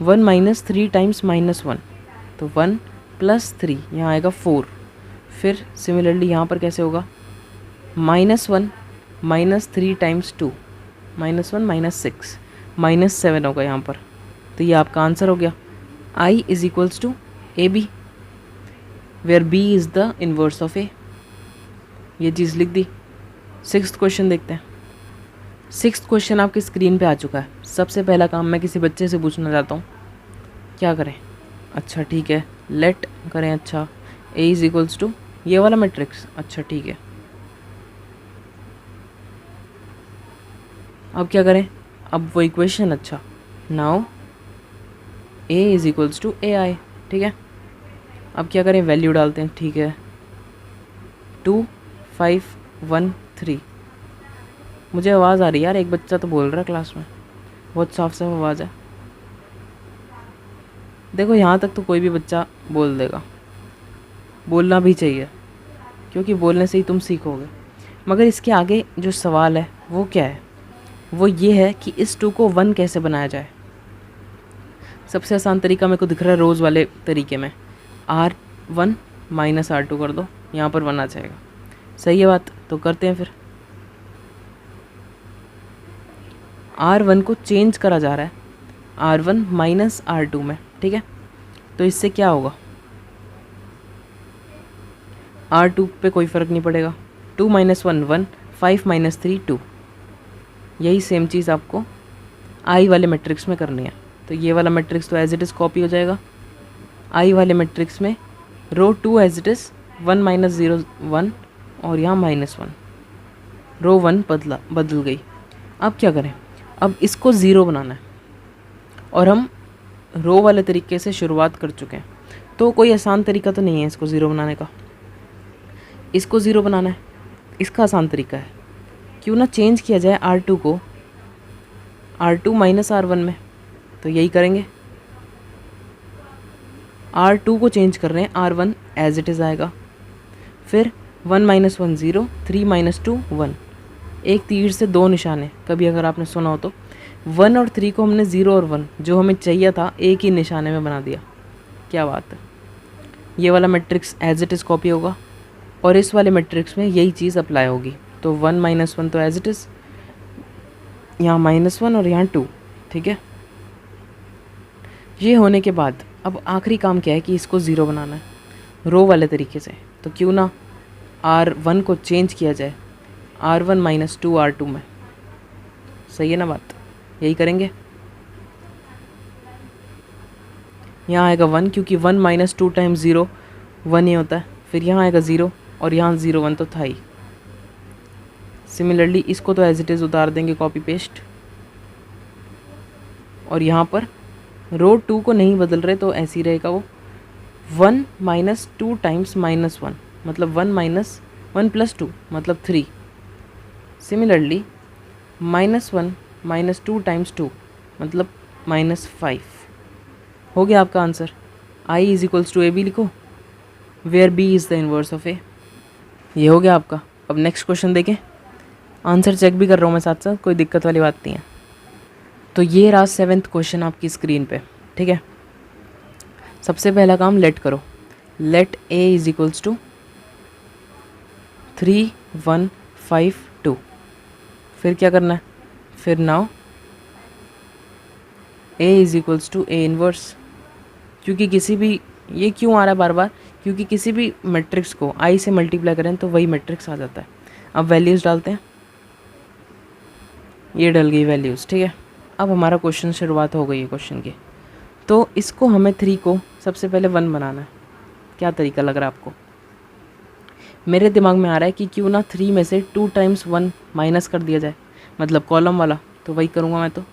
1 माइनस 3 टाइम्स माइनस 1, तो 1 प्लस 3 यहाँ आएगा 4। फिर सिमिलरली यहाँ पर कैसे होगा minus 1 minus 3 times 2, minus 1 minus 6, minus 7 होगा यहाँ पर। तो ये आपका आंसर हो गया I is equals to AB, where B is the inverse of A। ये चीज़ लिख दी। 6th क्वेश्चन देखते हैं। 6th क्वेश्चन आपकी स्क्रीन पे आ चुका है। सबसे पहला काम मैं किसी बच्चे से पूछना चाहता हूँ, क्या करें। अच्छा ठीक है, लेट करें। अच्छा A इज़ इक्वल्स टू ये वाला मैट्रिक्स। अच्छा ठीक है, अब क्या करें, अब वो इक्वेशन। अच्छा now A is equals to AI, ठीक है। अब क्या करें, वैल्यू डालते हैं, ठीक है। 2 5 1 3। मुझे आवाज़ आ रही है यार, एक बच्चा तो बोल रहा है क्लास में, बहुत साफ साफ आवाज़ है। देखो यहाँ तक तो कोई भी बच्चा बोल देगा, बोलना भी चाहिए, क्योंकि बोलने से ही तुम सीखोगे। मगर इसके आगे जो सवाल है वो क्या है, वो ये है कि इस 2 को 1 कैसे बनाया जाए। सबसे आसान तरीका मेरे को दिख रहा है रोज़ वाले तरीके में, R1 माइनस R2 कर दो, यहाँ पर 1 आ जाएगा। सही है बात, तो करते हैं फिर। R1 को चेंज करा जा रहा है R1 माइनस R2 में, ठीक है। तो इससे क्या होगा, R2 पे कोई फ़र्क नहीं पड़ेगा। 2 माइनस 1 1, 5 माइनस 3 2। यही सेम चीज़ आपको I वाले मैट्रिक्स में करनी है। तो ये वाला मैट्रिक्स तो एज इट इज़ कॉपी हो जाएगा। I वाले मैट्रिक्स में रो 2 एज इट इज़ 1 माइनस 0 1 और यहाँ माइनस 1, रो 1 बदल गई। अब क्या करें, अब इसको 0 बनाना है और हम रो वाले तरीके से शुरुआत कर चुके हैं, तो कोई आसान तरीका तो नहीं है इसको 0 बनाने का। इसको 0 बनाना है, इसका आसान तरीका है, क्यों ना चेंज किया जाए R2 को R2 माइनस R1 में। तो यही करेंगे, R2 को चेंज कर रहे हैं, R1 एज इट इज़ आएगा। फिर 1 माइनस 1 0, 3 माइनस 2 1। एक तीर से दो निशाने, कभी अगर आपने सुना हो तो। 1 और 3 को हमने 0 और 1 जो हमें चाहिए था एक ही निशाने में बना दिया। क्या बात है। ये वाला matrix as it is copy होगा और इस वाले मैट्रिक्स में यही चीज़ अप्लाई होगी। तो 1 माइनस 1 तो एज इट इज़, यहाँ माइनस 1 और यहाँ 2, ठीक है। ये होने के बाद अब आखिरी काम क्या है कि इसको 0 बनाना है रो वाले तरीके से। तो क्यों ना R1 को चेंज किया जाए R1 माइनस 2 R2 में। सही है ना बात, यही करेंगे। यहाँ आएगा 1, क्योंकि 1 माइनस 2 टाइम्स 0 1 ही होता है। फिर यहाँ आएगा 0 और यहाँ 0 1 तो था ही। सिमिलरली इसको तो एज इट इज़ उतार देंगे कॉपी पेस्ट, और यहाँ पर रो 2 को नहीं बदल रहे तो ऐसे ही रहेगा वो। 1 माइनस 2 टाइम्स माइनस 1 मतलब 1 माइनस 1 प्लस 2 मतलब 3। सिमिलरली माइनस 1 माइनस 2 टाइम्स 2 मतलब माइनस 5। हो गया आपका answer. I is equals to AB लिखो, where B is the inverse of A। ये हो गया आपका। अब नेक्स्ट क्वेश्चन देखें, आंसर चेक भी कर रहा हूँ मैं साथ साथ, कोई दिक्कत वाली बात नहीं है। तो ये रहा 7th क्वेश्चन आपकी स्क्रीन पे, ठीक है। सबसे पहला काम लेट करो, let A is equals to 3 1 5 2। फिर क्या करना है, फिर now A is equals to A inverse, क्योंकि किसी भी, ये क्यों आ रहा है बार बार, क्योंकि किसी भी मैट्रिक्स को I से मल्टीप्लाई करें तो वही मैट्रिक्स आ जाता है। अब वैल्यूज़ डालते हैं, ये डल गई वैल्यूज़, ठीक है। अब हमारा क्वेश्चन शुरुआत हो गई है क्वेश्चन की। तो इसको हमें 3 को सबसे पहले 1 बनाना है। क्या तरीका लग रहा है आपको? मेरे दिमाग में आ रहा है कि क्यों ना 3 में से 2 टाइम्स 1 माइनस कर दिया जाए, मतलब कॉलम वाला, तो वही करूँगा मैं। तो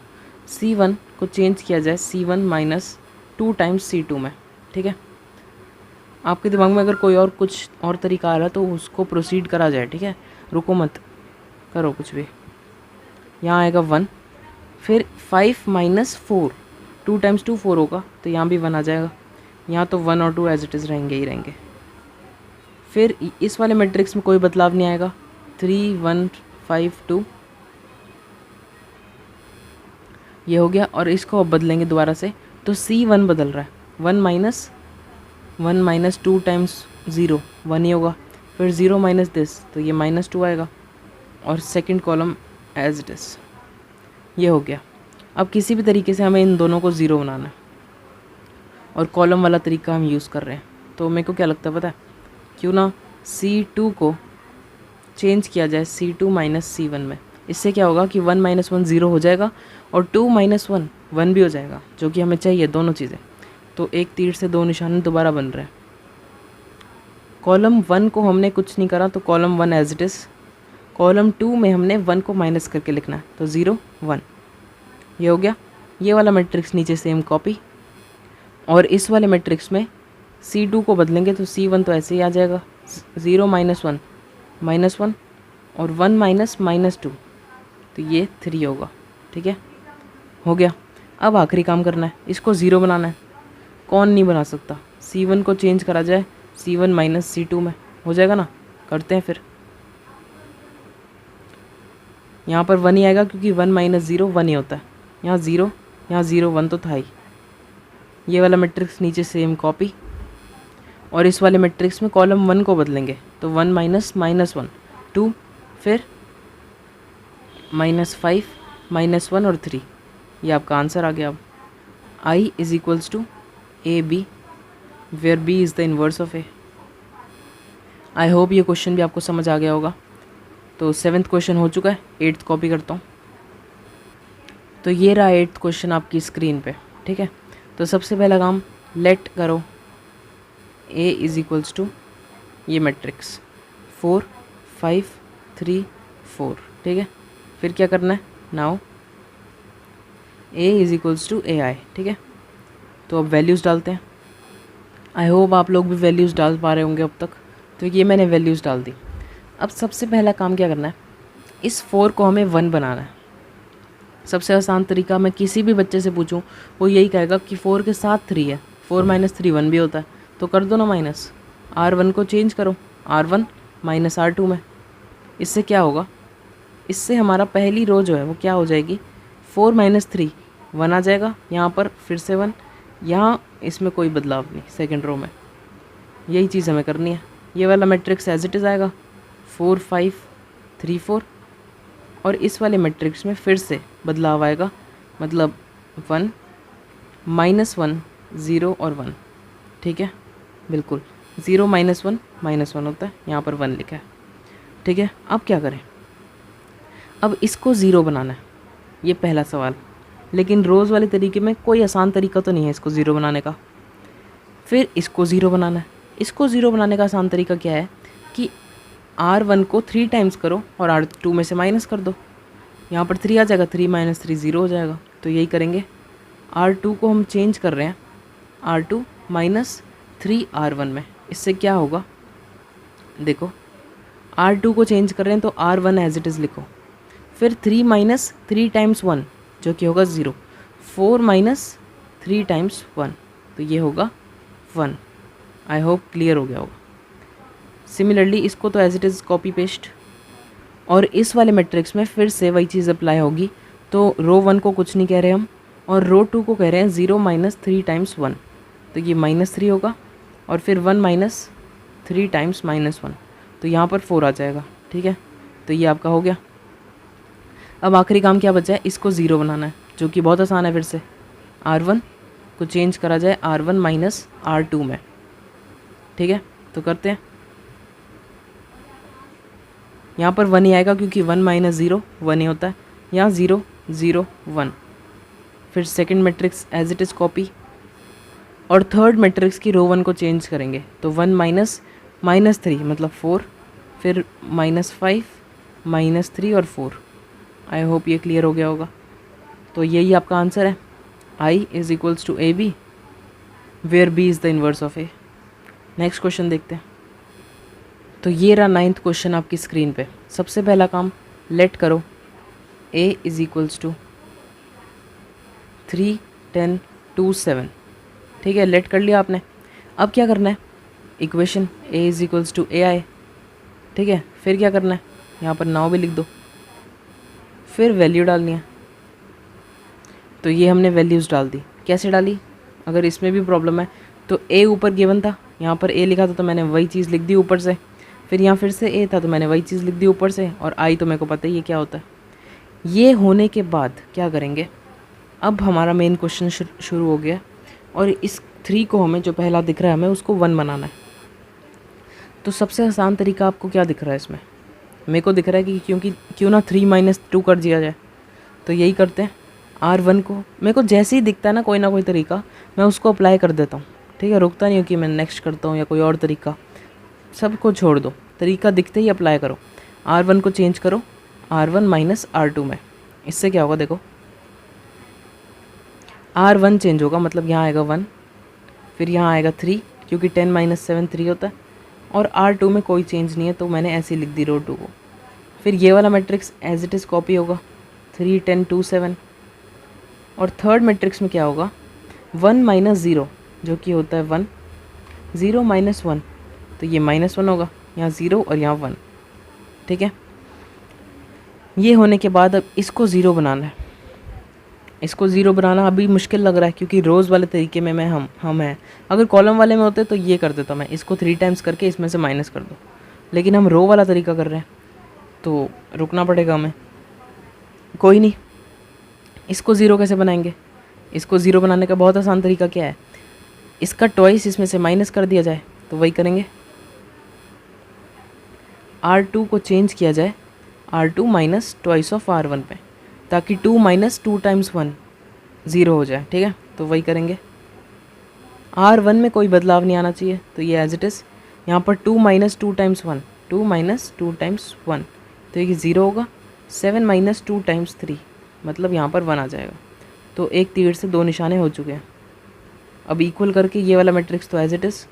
C1 को चेंज किया जाए C1 माइनस 2 टाइम्स C2 में, ठीक है। आपके दिमाग में अगर कोई और कुछ और तरीका आ रहा है तो उसको प्रोसीड करा जाए, ठीक है, रुको मत, करो कुछ भी। यहाँ आएगा 1, फिर 5 माइनस 4, 2 टाइम्स 2 4 होगा, तो यहाँ भी 1 आ जाएगा। यहाँ तो 1 और 2 एज इट इज़ रहेंगे ही रहेंगे। फिर इस वाले मैट्रिक्स में कोई बदलाव नहीं आएगा, 3 1 5 2 ये हो गया। और इसको अब बदलेंगे दोबारा से, तो C1 बदल रहा है, 1 माइनस 2 टाइम्स 0 1 ही होगा, फिर 0 माइनस दिस, तो ये -2 आएगा, और second column as it is, ये हो गया। अब किसी भी तरीके से हमें इन दोनों को 0 बनाना है, और कॉलम वाला तरीका हम यूज़ कर रहे हैं। तो मेरे को क्या लगता है पता है, क्यों ना C2 को चेंज किया जाए C2 माइनस C1 में। इससे क्या होगा कि 1 माइनस 1 0 हो जाएगा, और 2 माइनस 1 1 भी हो जाएगा, जो कि हमें चाहिए दोनों चीज़ें। तो एक तीर से दो निशाने दोबारा बन रहे हैं। कॉलम 1 को हमने कुछ नहीं करा, तो column 1 as it is. Column 2 में हमने 1 को माइनस करके लिखना है, तो 0 1 ये हो गया। ये वाला मैट्रिक्स नीचे सेम कॉपी, और इस वाले मैट्रिक्स में C2 को बदलेंगे तो C1 तो ऐसे ही आ जाएगा, 0 माइनस 1 -1, और 1 माइनस -2, तो ये 3 होगा, ठीक है, हो गया। अब आखिरी काम करना है, इसको 0 बनाना है। कौन नहीं बना सकता? C1 को चेंज करा जाए C1 माइनस C2 में, हो जाएगा ना। करते हैं फिर, यहाँ पर 1 ही आएगा, क्योंकि 1 माइनस 0 1 ही होता है। यहाँ 0 1 तो था ही। ये वाला मैट्रिक्स नीचे सेम कॉपी, और इस वाले मैट्रिक्स में कॉलम 1 को बदलेंगे, तो 1 माइनस -1 2, फिर -5 -1 और 3, ये आपका आंसर आ गया। अब I is equals to AB, where B is the inverse of A। I hope ये क्वेश्चन भी आपको समझ आ गया होगा। तो 7th क्वेश्चन हो चुका है, 8th कॉपी करता हूँ। तो ये रहा 8th क्वेश्चन आपकी स्क्रीन पे, ठीक है। तो सबसे पहला काम, लेट करो A इज इक्वल्स टू ये मैट्रिक्स 4 5 3 4, ठीक है। फिर क्या करना है, now A is equals to AI, ठीक है। तो अब वैल्यूज़ डालते हैं। आई होप आप लोग भी वैल्यूज़ डाल पा रहे होंगे अब तक। तो ये मैंने वैल्यूज़ डाल दी। अब सबसे पहला काम क्या करना है, इस 4 को हमें 1 बनाना है। सबसे आसान तरीका, मैं किसी भी बच्चे से पूछूं वो यही कहेगा कि 4 के साथ 3 है, 4 माइनस 3 1 भी होता है, तो कर दो ना माइनस। R1 को चेंज करो R1 माइनस R2 में। इससे क्या होगा, इससे हमारा पहली रो जो है वो क्या हो जाएगी, 4 माइनस 3 1 आ जाएगा, यहाँ पर फिर से 1, यहाँ इसमें कोई बदलाव नहीं, सेकंड रो में यही चीज़ हमें करनी है। ये वाला मैट्रिक्स एज इट इज़ आएगा 4 5 3 4, और इस वाले मैट्रिक्स में फिर से बदलाव आएगा, मतलब 1 -1 0 और 1, ठीक है, बिल्कुल 0 -1 -1 होता है, यहाँ पर 1 लिखा है, ठीक है। अब क्या करें, अब इसको 0 बनाना है, ये पहला सवाल। लेकिन रोज़ वाले तरीके में कोई आसान तरीका तो नहीं है इसको 0 बनाने का। फिर इसको 0 बनाना है। इसको 0 बनाने का आसान तरीका क्या है कि R1 को 3 टाइम्स करो और R2 में से माइनस कर दो, यहाँ पर 3 आ जाएगा, 3 माइनस 3 0 हो जाएगा। तो यही करेंगे, R2 को हम चेंज कर रहे हैं R2 माइनस 3 R1 में। इससे क्या होगा, देखो R2 को चेंज कर रहे हैं तो R1 एज इट इज़ लिखो, फिर 3 माइनस 3 टाइम्स 1 जो कि होगा 0, 4 माइनस 3 टाइम्स 1, तो ये होगा 1। आई होप क्लियर हो गया होगा। सिमिलरली इसको तो as it is copy paste, और इस वाले मैट्रिक्स में फिर से वही चीज़ अप्लाई होगी। तो रो 1 को कुछ नहीं कह रहे हम, और रो 2 को कह रहे हैं 0 माइनस 3 टाइम्स 1, तो ये -3 होगा, और फिर 1 माइनस 3 टाइम्स -1, तो यहाँ पर 4 आ जाएगा, ठीक है। तो ये आपका हो गया। अब आखिरी काम क्या बचा है, इसको ज़ीरो बनाना है, जो कि बहुत आसान है। फिर से R1 को चेंज करा जाए R1 माइनस R2 में, ठीक है। तो करते हैं, यहाँ पर 1 ही आएगा क्योंकि 1 माइनस 0 1 ही होता है। यहाँ 0 0 1, फिर second matrix as it is copy, और थर्ड मैट्रिक्स की रो 1 को चेंज करेंगे। तो 1 माइनस -3 मतलब 4, फिर -5 -3 और 4। आई होप ये क्लियर हो गया होगा। तो यही आपका आंसर है, I is equals to AB where B is the inverse of A। Next question देखते हैं। तो ये रहा 9th क्वेश्चन आपकी स्क्रीन पे। सबसे पहला काम लेट करो A इज़ इक्वल्स टू 3 10 2 7, ठीक है। लेट कर लिया आपने। अब क्या करना है, equation A is equals to AI, ठीक है। फिर क्या करना है, यहाँ पर नाउ भी लिख दो, फिर वैल्यू डालनी है। तो ये हमने वैल्यूज़ डाल दी। कैसे डाली, अगर इसमें भी प्रॉब्लम है तो A ऊपर गिवन था, यहाँ पर A लिखा था तो मैंने वही चीज़ लिख दी ऊपर से, फिर यहाँ फिर से A था तो मैंने वही चीज़ लिख दी ऊपर से, और I तो मेरे को पता ही है क्या होता है। ये होने के बाद क्या करेंगे, अब हमारा मेन क्वेश्चन शुरू हो गया, और इस 3 को हमें, जो पहला दिख रहा है हमें, उसको 1 बनाना है। तो सबसे आसान तरीका आपको क्या दिख रहा है इसमें, मेरे को दिख रहा है कि क्यों ना 3 - 2 कर दिया जाए। तो यही करते हैं, R1 को मेरे को जैसे ही दिखता है ना कोई तरीका, मैं उसको अप्लाई कर देता हूँ, ठीक है। रुकता नहीं हूँ कि मैं नेक्स्ट करता हूँ या कोई और तरीका, सबको छोड़ दो, तरीका दिखते ही अप्लाई करो। R1 को चेंज करो R1 माइनस R2 में। इससे क्या होगा देखो, R1 चेंज होगा, मतलब यहाँ आएगा 1, फिर यहाँ आएगा 3, क्योंकि 10 - 7 3 होता है, और R2 में कोई चेंज नहीं है तो मैंने ऐसे ही लिख दी रो 2 को। फिर ये वाला matrix as it is copy होगा, 3 10 2 7, और थर्ड मैट्रिक्स में क्या होगा, 1 माइनस 0 जो कि होता है 1, 0 माइनस 1 तो ये -1 होगा, यहाँ 0 और यहाँ 1, ठीक है। ये होने के बाद अब इसको 0 बनाना है। इसको 0 बनाना अभी मुश्किल लग रहा है क्योंकि रोज़ वाले तरीके में मैं हम हैं। अगर कॉलम वाले में होते तो ये कर देता मैं, इसको 3 टाइम्स करके इसमें से माइनस कर दो, लेकिन हम रो वाला तरीका कर रहे हैं तो रुकना पड़ेगा हमें। कोई नहीं, इसको 0 कैसे बनाएंगे, इसको 0 बनाने का बहुत आसान तरीका क्या है, इसका ट्वाइस इसमें से माइनस कर दिया जाए। तो वही करेंगे, R2 को चेंज किया जाए R2 minus twice of R1 पे, ताकि 2 - 2 टाइम्स 1 0 हो जाए, ठीक है। तो वही करेंगे, R1 में कोई बदलाव नहीं आना चाहिए, तो ये एज इट इज़। यहाँ पर 2 - 2 टाइम्स 1, 2 - 2 टाइम्स 1 तो ये 0 होगा। 7 - 2 टाइम्स 3 मतलब यहाँ पर 1 आ जाएगा। तो एक तीर से 2 निशाने हो चुके हैं। अब इक्वल करके ये वाला मैट्रिक्स तो एज इट इज़,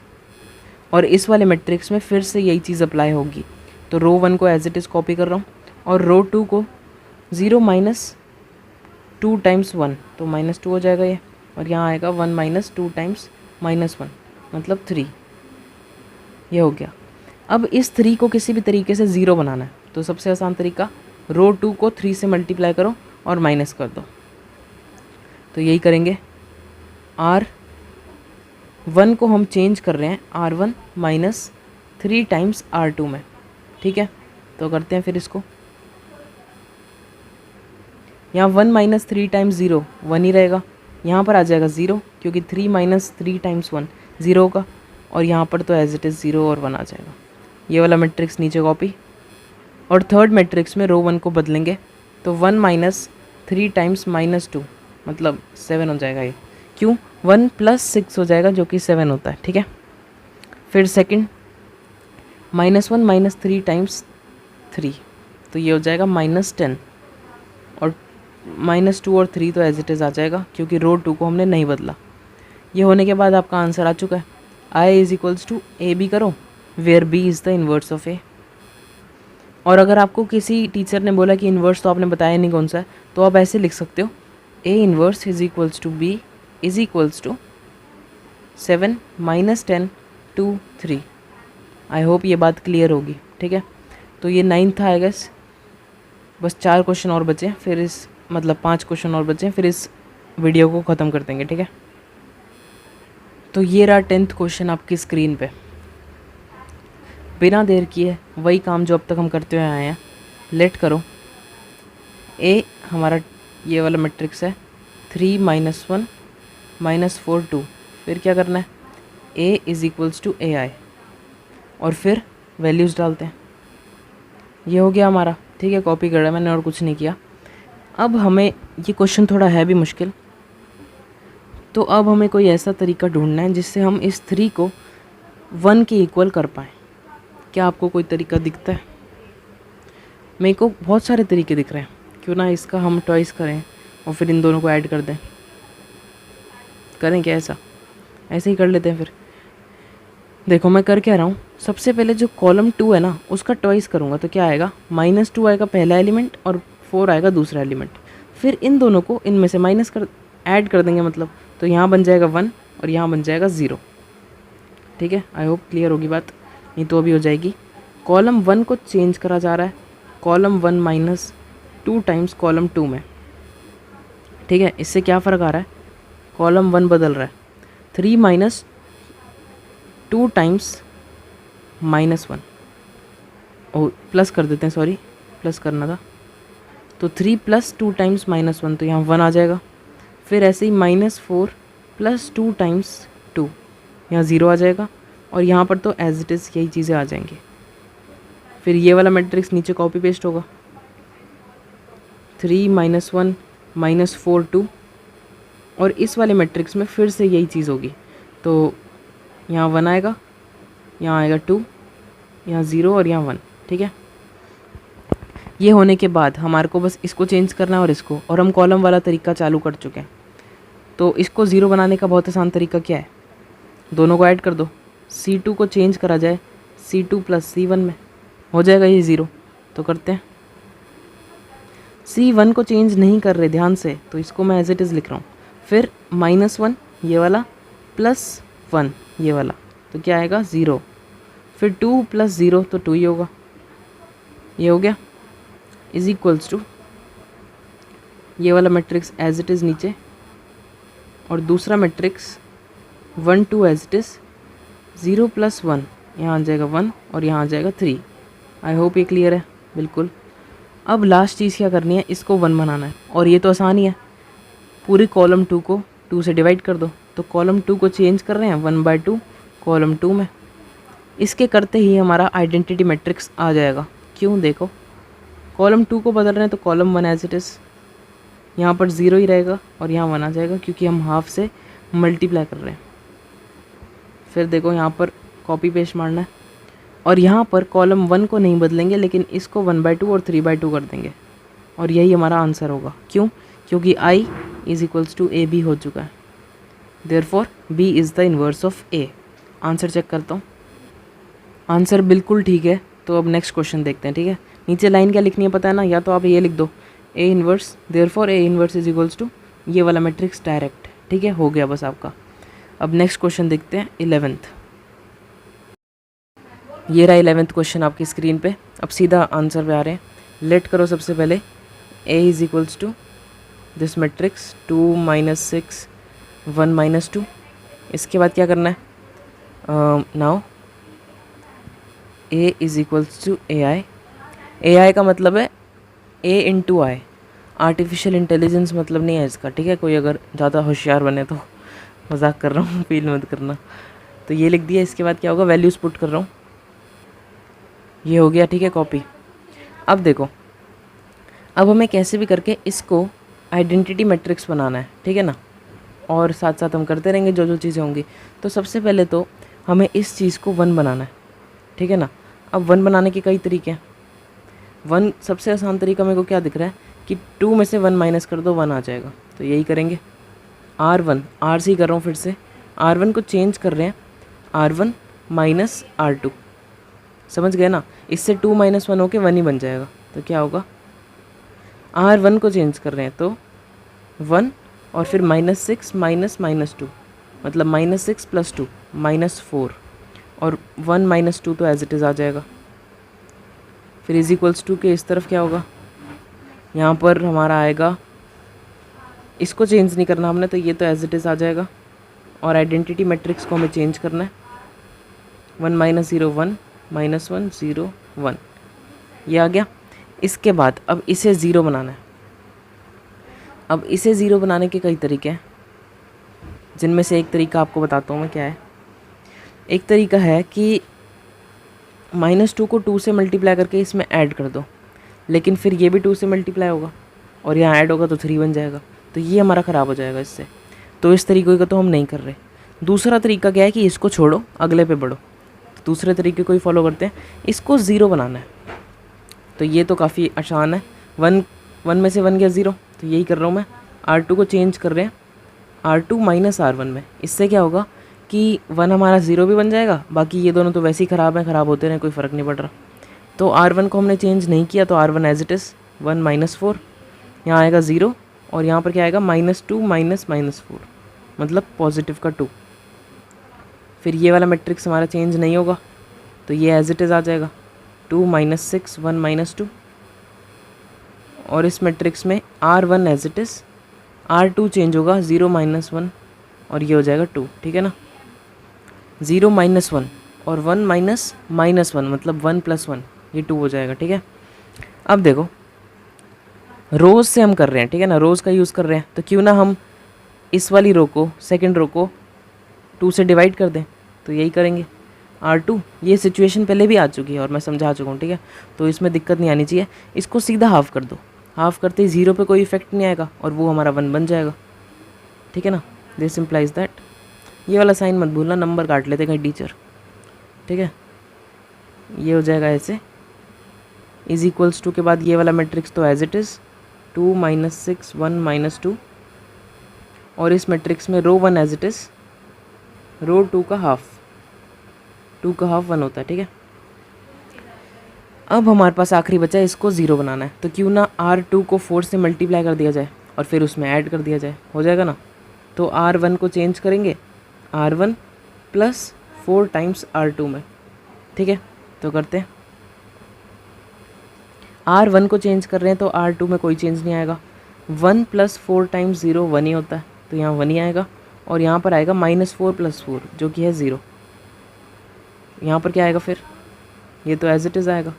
और इस वाले मैट्रिक्स में फिर से यही चीज़ अप्लाई होगी। तो रो 1 को एज इट इज़ कॉपी कर रहा हूँ, और रो 2 को 0 - 2 टाइम्स 1 तो -2 हो जाएगा ये, और यहाँ आएगा 1 - 2 टाइम्स -1 मतलब 3। ये हो गया। अब इस 3 को किसी भी तरीके से 0 बनाना है, तो सबसे आसान तरीका, रो 2 को 3 से मल्टीप्लाई करो और माइनस कर दो। तो यही करेंगे, R1 को हम चेंज कर रहे हैं R1 माइनस 3 टाइम्स R2 में, ठीक है। तो करते हैं फिर इसको, यहाँ 1 - 3 टाइम्स 0 1 ही रहेगा, यहाँ पर आ जाएगा 0 क्योंकि 3 - 3 टाइम्स 1 0 होगा, और यहाँ पर तो एज इट इज़ 0 और 1 आ जाएगा। ये वाला मैट्रिक्स नीचे कॉपी, और थर्ड मैट्रिक्स में रो 1 को बदलेंगे, तो 1 - 3 टाइम्स -2 मतलब 7 हो जाएगा। ये क्यों, 1 + 6 हो जाएगा जो कि 7 होता है, ठीक है। फिर सेकंड -1 - 3 टाइम्स 3 तो ये हो जाएगा -10, और -2 और 3 तो एज इट इज़ आ जाएगा क्योंकि रो 2 को हमने नहीं बदला। ये होने के बाद आपका आंसर आ चुका है, I is equals to AB करो where B is the inverse of A। और अगर आपको किसी टीचर ने बोला कि इन्वर्स तो आपने बताया नहीं कौन सा है, तो आप ऐसे लिख सकते हो, A inverse is equals to B is equals to 7 - 10 2 3। I hope ये बात क्लियर होगी, ठीक है। तो ये 9 था आई गेस, बस 4 क्वेश्चन और बचे, फिर इस मतलब 5 क्वेश्चन और बचे, फिर इस वीडियो को ख़त्म कर देंगे, ठीक है। तो ये रहा 10th क्वेश्चन आपकी स्क्रीन पे। बिना देर किए वही काम जो अब तक हम करते हुए आए हैं, लेट करो ए हमारा ये वाला मैट्रिक्स है 3 -1 -4 2। फिर क्या करना है, ए इज़ इक्वल्स टू ए आई, और फिर वैल्यूज़ डालते हैं। ये हो गया हमारा, ठीक है, कॉपी कर रहा है मैंने और कुछ नहीं किया। अब हमें ये क्वेश्चन थोड़ा है भी मुश्किल, तो अब हमें कोई ऐसा तरीका ढूंढना है जिससे हम इस 3 को 1 के इक्वल कर पाएँ। क्या आपको कोई तरीका दिखता है? मेरे को बहुत सारे तरीके दिख रहे हैं, क्यों ना इसका हम टॉइस करें और फिर इन दोनों को ऐड कर दें। करें क्या ऐसा? ऐसे ही कर लेते हैं फिर। देखो मैं कर क्या रहा हूँ, सबसे पहले जो कॉलम 2 है ना उसका टॉइस करूँगा, तो क्या आएगा, -2 आएगा पहला एलिमेंट और 4 आएगा दूसरा एलिमेंट। फिर इन दोनों को इनमें से माइनस कर ऐड कर देंगे, मतलब तो यहाँ बन जाएगा 1 और यहाँ बन जाएगा 0। ठीक है, आई होप क्लियर होगी बात, नहीं तो अभी हो जाएगी। कॉलम 1 को चेंज करा जा रहा है कॉलम 1 -2 टाइम्स कॉलम 2 में। ठीक है, इससे क्या फ़र्क आ रहा है, कॉलम 1 बदल रहा है, 3 -2 टाइम्स -1, ओ प्लस कर देते हैं, सॉरी प्लस करना था, तो 3 + 2 टाइम्स -1, तो यहाँ 1 आ जाएगा। फिर ऐसे ही -4 + 2 टाइम्स 2, यहाँ 0 आ जाएगा, और यहाँ पर तो एज इट इज़ यही चीज़ें आ जाएंगी। फिर ये वाला मैट्रिक्स नीचे कॉपी पेस्ट होगा, 3 -1 -4 2, और इस वाले मैट्रिक्स में फिर से यही चीज़ होगी, तो यहाँ 1 आएगा, यहाँ आएगा 2, यहाँ 0 और यहाँ 1। ठीक है, ये होने के बाद हमारे को बस इसको चेंज करना है और इसको, और हम कॉलम वाला तरीका चालू कर चुके हैं। तो इसको 0 बनाने का बहुत आसान तरीका क्या है, दोनों को ऐड कर दो, C2 को चेंज करा जाए C2 + C1 में, हो जाएगा ये 0। तो करते हैं, C1 को चेंज नहीं कर रहे ध्यान से, तो इसको मैं एज इट इज़ लिख रहा हूँ। फिर -1 ये वाला +1 ये वाला, तो क्या आएगा 0। फिर 2 + 0 तो 2 ही होगा, ये हो गया, इज़ इक्वल्स टू ये वाला मैट्रिक्स एज इट इज़ नीचे, और दूसरा मैट्रिक्स 1 2 एज इट इज़, 0 + 1 यहाँ आ जाएगा 1 और यहाँ आ जाएगा 3। आई होप ये क्लियर है बिल्कुल। अब लास्ट चीज़ क्या करनी है, इसको 1 बनाना है, और ये तो आसान ही है, पूरी कॉलम 2 को 2 से डिवाइड कर दो। तो कॉलम 2 को चेंज कर रहे हैं 1/2 कॉलम 2 में, इसके करते ही हमारा आइडेंटिटी मैट्रिक्स आ जाएगा। क्यों, देखो कॉलम 2 को बदल रहे हैं तो कॉलम 1 एज इट इज़, यहाँ पर 0 ही रहेगा और यहाँ 1 आ जाएगा, क्योंकि हम हाफ से मल्टीप्लाई कर रहे हैं। फिर देखो यहाँ पर कॉपी पेस्ट मारना है, और यहाँ पर कॉलम 1 को नहीं बदलेंगे, लेकिन इसको 1/2 और 3/2 कर देंगे, और यही हमारा आंसर होगा। क्यों, क्योंकि I = AB हो चुका है, therefore B is the inverse of A। Answer check करता हूँ, आंसर बिल्कुल ठीक है। तो अब नेक्स्ट क्वेश्चन देखते हैं। ठीक है, नीचे लाइन क्या लिखनी है पता है ना, या तो आप ये लिख दो A inverse, therefore A inverse = ये वाला मैट्रिक्स डायरेक्ट। ठीक है, हो गया बस आपका। अब नेक्स्ट क्वेश्चन देखते हैं 11th। ये रहा 11th क्वेश्चन आपकी स्क्रीन पे। अब सीधा आंसर पे आ रहे हैं। लेट करो सबसे पहले A = दिस मैट्रिक्स 2 -6 1 -2। इसके बाद क्या करना है, नाउ A = AI। AI का मतलब है A × I, आर्टिफिशियल इंटेलिजेंस मतलब नहीं है इसका। ठीक है, कोई अगर ज़्यादा होशियार बने तो, मजाक कर रहा हूँ, फील मत करना। तो ये लिख दिया, इसके बाद क्या होगा, वैल्यूज़ पुट कर रहा हूँ, ये हो गया। ठीक है, कॉपी। अब देखो, अब हमें कैसे भी करके इसको आइडेंटिटी मैट्रिक्स बनाना है। ठीक है ना, और साथ साथ हम करते रहेंगे जो जो चीज़ें होंगी। तो सबसे पहले तो हमें इस चीज़ को 1 बनाना है। ठीक है ना, अब 1 बनाने के कई तरीके हैं। 1 सबसे आसान तरीका मेरे को क्या दिख रहा है कि 2 में से 1 माइनस कर दो, 1 आ जाएगा, तो यही करेंगे। R1 R से ही कर रहा हूँ, फिर से R1 को चेंज कर रहे हैं R1 - R2, समझ गए ना, इससे 2 - 1 होके 1 ही बन जाएगा। तो क्या होगा, R1 को चेंज कर रहे हैं तो 1, और फिर -6 -2, मतलब -6 + 2 -4, और 1 - 2 तो एज इट इज़ आ जाएगा। फिर = के इस तरफ क्या होगा, यहाँ पर हमारा आएगा, इसको चेंज नहीं करना हमने, तो ये तो एज इट इज़ आ जाएगा। और आइडेंटिटी मैट्रिक्स को हमें चेंज करना है, 1 - 0 1 -1 0 1, ये आ गया। इसके बाद अब इसे 0 बनाना है, अब इसे ज़ीरो बनाने के कई तरीके हैं, जिनमें से एक तरीका आपको बताता हूँ मैं क्या है। एक तरीका है कि -2 को 2 से मल्टीप्लाई करके इसमें ऐड कर दो, लेकिन फिर ये भी 2 से मल्टीप्लाई होगा और यहाँ ऐड होगा तो 3 बन जाएगा, तो ये हमारा ख़राब हो जाएगा इससे। तो इस तरीके का तो हम नहीं कर रहे। दूसरा तरीका क्या है कि इसको छोड़ो, अगले पे बढ़ो। तो दूसरे तरीके को ही फॉलो करते हैं, इसको ज़ीरो बनाना है। तो ये तो काफ़ी आसान है, वन में से 1 गया 0, तो यही कर रहा हूँ मैं। R2 को चेंज कर रहे हैं R2 माइनस R1 में। इससे क्या होगा कि 1 हमारा 0 भी बन जाएगा, बाकी ये दोनों तो वैसे ही ख़राब हैं, ख़राब होते रहें, कोई फ़र्क नहीं पड़ रहा। तो R1 को हमने चेंज नहीं किया, तो R1 एज इट इज़ 1 -4, यहाँ आएगा 0 और यहाँ पर क्या आएगा -2 -4, मतलब पॉजिटिव का 2। फिर ये वाला मैट्रिक्स हमारा चेंज नहीं होगा, तो ये एज इट इज़ आ जाएगा 2 -6 1 -2। और इस मैट्रिक्स में R1 as it is, R2 change होगा 0 -1 और ये हो जाएगा 2, ठीक है ना। 0 -1 और 1 -1 मतलब 1 + 1, ये 2 हो जाएगा, ठीक है। अब देखो रोज़ से हम कर रहे हैं, ठीक है ना, रोज़ का यूज़ कर रहे हैं, तो क्यों ना हम इस वाली रो को, सेकंड रो को 2 से डिवाइड कर दें। तो यही करेंगे R2। ये सिचुएशन पहले भी आ चुकी है और मैं समझा चुका हूँ, ठीक है, तो इसमें दिक्कत नहीं आनी चाहिए। इसको सीधा हाफ़ कर दो, हाफ़ करते ही 0 पे कोई इफेक्ट नहीं आएगा और वो हमारा 1 बन जाएगा, ठीक है ना। दिस इम्प्लाइज दैट, ये वाला साइन मत भूलना, नंबर काट लेते कहीं टीचर, ठीक है। ये हो जाएगा ऐसे, इज इक्वल्स टू के बाद ये वाला मैट्रिक्स तो एज इट इज़ 2 -6 1 -2, और इस मैट्रिक्स में रो 1 एज इट इज़, रो 2 का हाफ 1 होता है, ठीक है। अब हमारे पास आखिरी बचा है, इसको 0 बनाना है, तो क्यों ना R2 को 4 से मल्टीप्लाई कर दिया जाए और फिर उसमें ऐड कर दिया जाए, हो जाएगा ना। तो R1 को चेंज करेंगे R1 + 4 टाइम्स R2 में, ठीक है। तो करते हैं, R1 को चेंज कर रहे हैं तो R2 में कोई चेंज नहीं आएगा। 1 + 4 टाइम्स 0 1 ही होता है, तो यहाँ 1 ही आएगा और यहाँ पर आएगा -4 + 4 जो कि है 0। यहाँ पर क्या आएगा फिर, ये तो एज इट इज़ आएगा।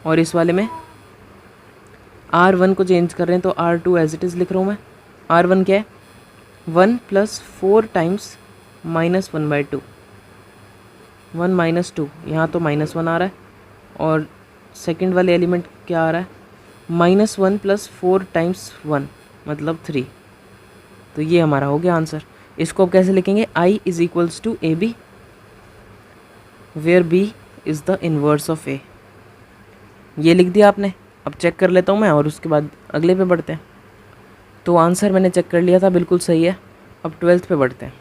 और इस वाले में R1 को चेंज कर रहे हैं तो R2 एज इट इज़ लिख रहा हूँ मैं। R1 क्या है, 1 + 4 टाइम्स -1/2, 1 - 2, यहाँ तो -1 आ रहा है और सेकंड वाले एलिमेंट क्या आ रहा है, -1 + 4 टाइम्स 1 मतलब 3। तो ये हमारा हो गया आंसर। इसको अब कैसे लिखेंगे, I = AB where B is the inverse of A। ये लिख दिया आपने। अब चेक कर लेता हूँ मैं और उसके बाद अगले पे बढ़ते हैं। तो आंसर मैंने चेक कर लिया था, बिल्कुल सही है। अब 12th पे बढ़ते हैं।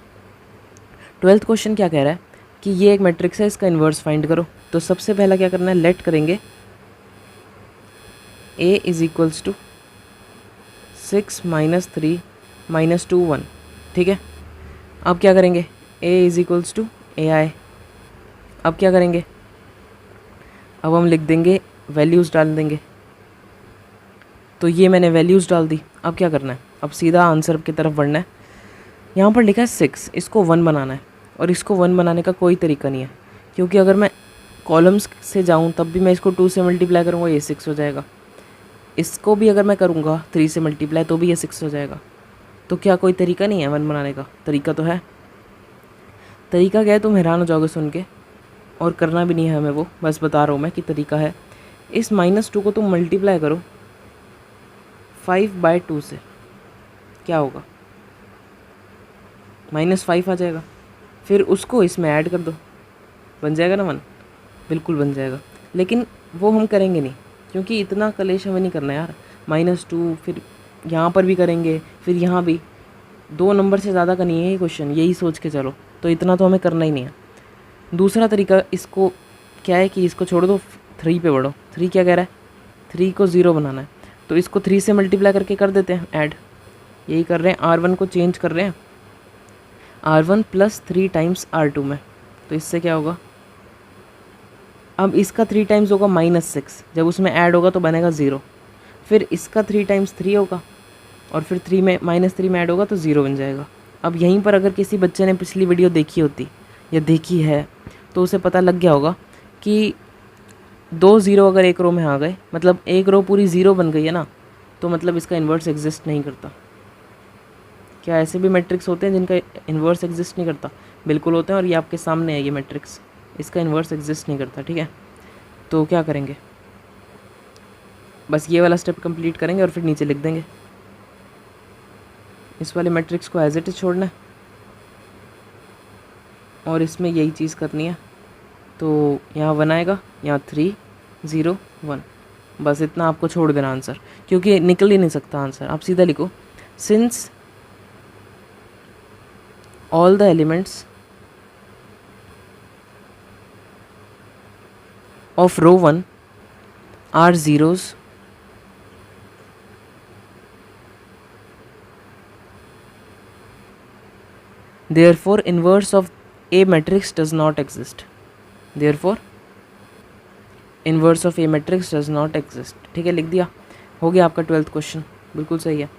12th क्वेश्चन क्या कह रहा है कि ये एक मैट्रिक्स है, इसका इन्वर्स फाइंड करो। तो सबसे पहला क्या करना है, लेट करेंगे A = 6 - 3 - 2 1, ठीक है। अब क्या करेंगे, A = AI। अब क्या करेंगे, अब हम लिख देंगे, वैल्यूज़ डाल देंगे। तो ये मैंने वैल्यूज़ डाल दी। अब क्या करना है, अब सीधा आंसर की तरफ बढ़ना है। यहाँ पर लिखा है 6, इसको 1 बनाना है और इसको 1 बनाने का कोई तरीका नहीं है, क्योंकि अगर मैं कॉलम्स से जाऊँ तब भी मैं इसको 2 से मल्टीप्लाई करूँगा, ये 6 हो जाएगा। इसको भी अगर मैं करूँगा 3 से मल्टीप्लाई तो भी ये 6 हो जाएगा। तो क्या कोई तरीका नहीं है 1 बनाने का? तरीका तो है। तरीका क्या है, तुम हैरान हो जाओगे सुन के, और करना भी नहीं है हमें वो, बस बता रहा हूँ मैं कि तरीका है। इस -2 को तुम मल्टीप्लाई करो 5/2 से, क्या होगा, -5 आ जाएगा। फिर उसको इसमें ऐड कर दो, बन जाएगा ना 1, बिल्कुल बन जाएगा। लेकिन वो हम करेंगे नहीं, क्योंकि इतना कलेश हमें नहीं करना यार। -2 फिर यहाँ पर भी करेंगे, फिर यहाँ भी, 2 नंबर से ज़्यादा का नहीं है ये क्वेश्चन, यही सोच के चलो। तो इतना तो हमें करना ही नहीं है। दूसरा तरीका इसको क्या है कि इसको छोड़ दो, 3 पे बढ़ो। 3 क्या कह रहा है, 3 को 0 बनाना है, तो इसको 3 से मल्टीप्लाई करके कर देते हैं ऐड। यही कर रहे हैं, R1 को चेंज कर रहे हैं R1 + 3 टाइम्स R2 में। तो इससे क्या होगा, अब इसका 3 टाइम्स होगा -6, जब उसमें ऐड होगा तो बनेगा 0। फिर इसका 3 टाइम्स 3 होगा और फिर 3 में -3 में ऐड होगा तो 0 बन जाएगा। अब यहीं पर अगर किसी बच्चे ने पिछली वीडियो देखी होती या देखी है तो उसे पता लग गया होगा कि 2 ज़ीरो अगर एक रो में आ गए, मतलब एक रो पूरी ज़ीरो बन गई है ना, तो मतलब इसका इन्वर्स एग्जिस्ट नहीं करता। क्या ऐसे भी मैट्रिक्स होते हैं जिनका इन्वर्स एग्जिस्ट नहीं करता? बिल्कुल होते हैं, और ये आपके सामने है ये मैट्रिक्स, इसका इन्वर्स एग्जिस्ट नहीं करता। ठीक है, तो क्या करेंगे, बस ये वाला स्टेप कंप्लीट करेंगे और फिर नीचे लिख देंगे। इस वाले मैट्रिक्स को एज इट इज़ छोड़ना है और इसमें यही चीज़ करनी है। तो यहाँ 1 आएगा, यहाँ 3 0 1, बस इतना आपको छोड़ देना आंसर, क्योंकि निकल ही नहीं सकता आंसर। आप सीधा लिखो, since all the elements of row 1 are zeros, therefore inverse of a matrix does not exist, therefore inverse of a matrix does not exist। ठीक है, लिख दिया, हो गया आपका 12th क्वेश्चन, बिल्कुल सही है।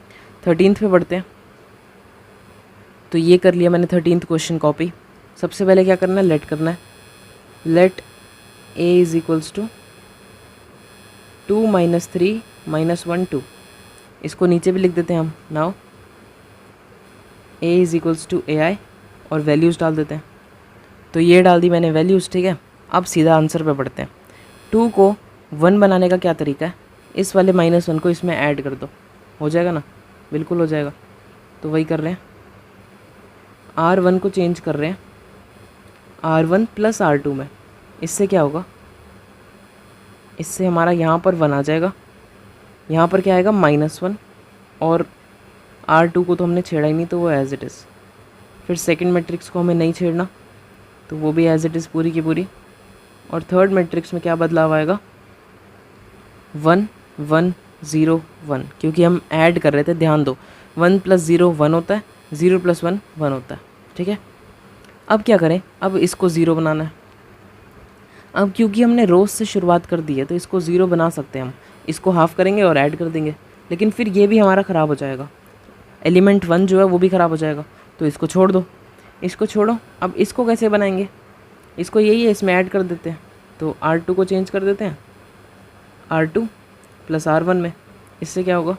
13th पे बढ़ते हैं। तो ये कर लिया मैंने 13th क्वेश्चन कॉपी। सबसे पहले क्या करना है, लेट करना है। Let a is equals to 2 - 3 - 1 2, इसको नीचे भी लिख देते हैं हम। Now a is equals to AI और वैल्यूज़ डाल देते हैं। तो ये डाल दी मैंने वैल्यूज़। ठीक है, अब सीधा आंसर पे बढ़ते हैं। 2 को 1 बनाने का क्या तरीका है, इस वाले -1 को इसमें ऐड कर दो, हो जाएगा ना, बिल्कुल हो जाएगा। तो वही कर रहे हैं, R1 को चेंज कर रहे हैं R1 + R2 में। इससे क्या होगा, इससे हमारा यहाँ पर 1 आ जाएगा, यहाँ पर क्या आएगा -1, और R2 को तो हमने छेड़ा ही नहीं, तो वो एज इट इज़। फिर सेकंड मैट्रिक्स को हमें नहीं छेड़ना, तो वो भी एज इट इज़ पूरी की पूरी। और थर्ड मैट्रिक्स में क्या बदलाव आएगा, 1 1 0 1, क्योंकि हम ऐड कर रहे थे, ध्यान दो। 1 + 0 1 होता है, 0 + 1 1 होता है। ठीक है, अब क्या करें, अब इसको 0 बनाना है। अब क्योंकि हमने रोज़ से शुरुआत कर दी है, तो इसको 0 बना सकते हैं हम। इसको हाफ़ करेंगे और ऐड कर देंगे, लेकिन फिर ये भी हमारा ख़राब हो जाएगा, एलिमेंट 1 जो है वो भी ख़राब हो जाएगा। तो इसको छोड़ दो, इसको छोड़ो। अब इसको कैसे बनाएंगे, इसको यही है, इसमें ऐड कर देते हैं। तो R2 को चेंज कर देते हैं R2 + R1 में। इससे क्या होगा,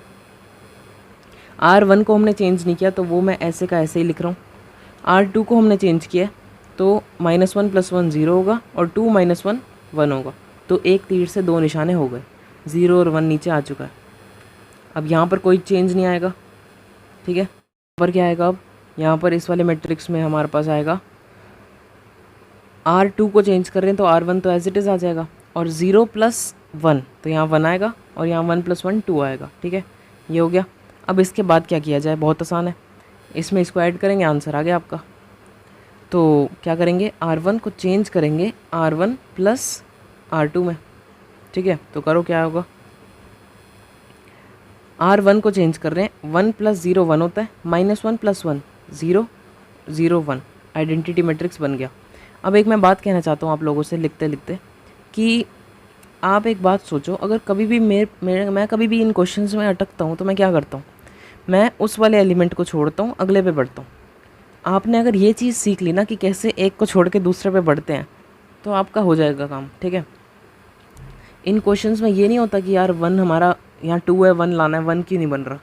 R1 को हमने चेंज नहीं किया, तो वो मैं ऐसे का ऐसे ही लिख रहा हूँ। R2 को हमने चेंज किया, तो -1 + 1 0 होगा, और 2 - 1 1 होगा। तो एक तीर से दो निशाने हो गए, 0 और 1 नीचे आ चुका है। अब यहाँ पर कोई चेंज नहीं आएगा। ठीक है, यहाँ पर क्या आएगा, अब यहाँ पर इस वाले मैट्रिक्स में हमारे पास आएगा, R2 को चेंज कर रहे हैं तो R1 तो एज इट इज़ आ जाएगा, और 0 + 1, तो यहाँ 1 आएगा, और यहाँ 1 + 1 2 आएगा। ठीक है, ये हो गया। अब इसके बाद क्या किया जाए, बहुत आसान है, इसमें इसको ऐड करेंगे, आंसर आ गया आपका। तो क्या करेंगे, R1 को चेंज करेंगे R1 + R2 में। ठीक है, तो करो क्या होगा, R1 को चेंज कर रहे हैं, 1 + 0 1 होता है, -1 + 1 0 0 1, आइडेंटिटी मैट्रिक्स बन गया। अब एक मैं बात कहना चाहता हूँ आप लोगों से लिखते लिखते, कि आप एक बात सोचो, अगर कभी भी मैं कभी भी इन क्वेश्चंस में अटकता हूँ, तो मैं क्या करता हूँ, मैं उस वाले एलिमेंट को छोड़ता हूँ, अगले पे बढ़ता हूँ। आपने अगर ये चीज़ सीख ली ना कि कैसे एक को छोड़ के दूसरे पे बढ़ते हैं, तो आपका हो जाएगा काम। ठीक है, इन क्वेश्चंस में ये नहीं होता कि यार 1 हमारा यहाँ 2 है, 1 लाना है, 1 क्यों नहीं बन रहा,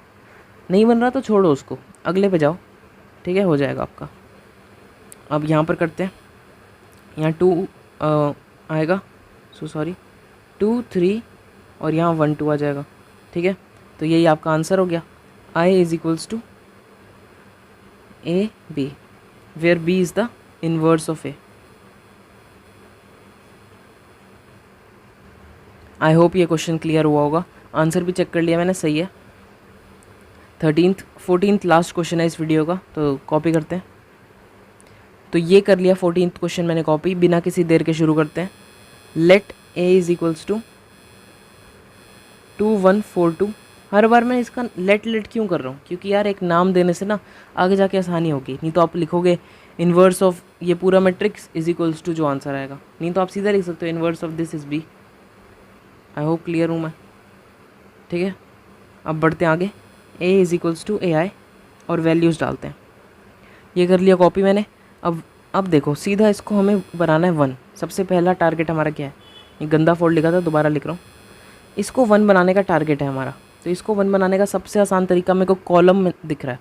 नहीं बन रहा तो छोड़ो उसको, अगले पे जाओ। ठीक है, हो जाएगा आपका। अब यहाँ पर करते हैं, यहाँ 2 आएगा, सॉरी 2 3, और यहाँ 1 2 आ जाएगा। ठीक है, तो यही आपका आंसर हो गया, I is equals to AB, where B is the inverse of A। I hope ये क्वेश्चन क्लियर हुआ होगा। आंसर भी चेक कर लिया मैंने, सही है। 14th लास्ट क्वेश्चन है इस वीडियो का, तो कॉपी करते हैं। तो ये कर लिया 14th क्वेश्चन मैंने कॉपी, बिना किसी देर के शुरू करते हैं। Let A is equals to 2 1 4 2। हर बार मैं इसका लेट क्यों कर रहा हूँ, क्योंकि यार एक नाम देने से ना आगे जाके आसानी होगी। नहीं तो आप लिखोगे इन्वर्स ऑफ ये पूरा मैट्रिक्स इज इक्वल्स टू जो आंसर आएगा, नहीं तो आप सीधा लिख सकते हो inverse of this is B। I hope clear हूँ मैं। ठीक है, अब बढ़ते हैं आगे। A is equals to AI और वैल्यूज़ डालते हैं। ये कर लिया कॉपी मैंने। अब देखो सीधा इसको हमें बनाना है 1। सबसे पहला टारगेट हमारा क्या है, ये गंदा फोल्ड लिखा था, दोबारा लिख रहा हूँ। इसको 1 बनाने का टारगेट है हमारा, तो इसको 1 बनाने का सबसे आसान तरीका मेरे को कॉलम में दिख रहा है।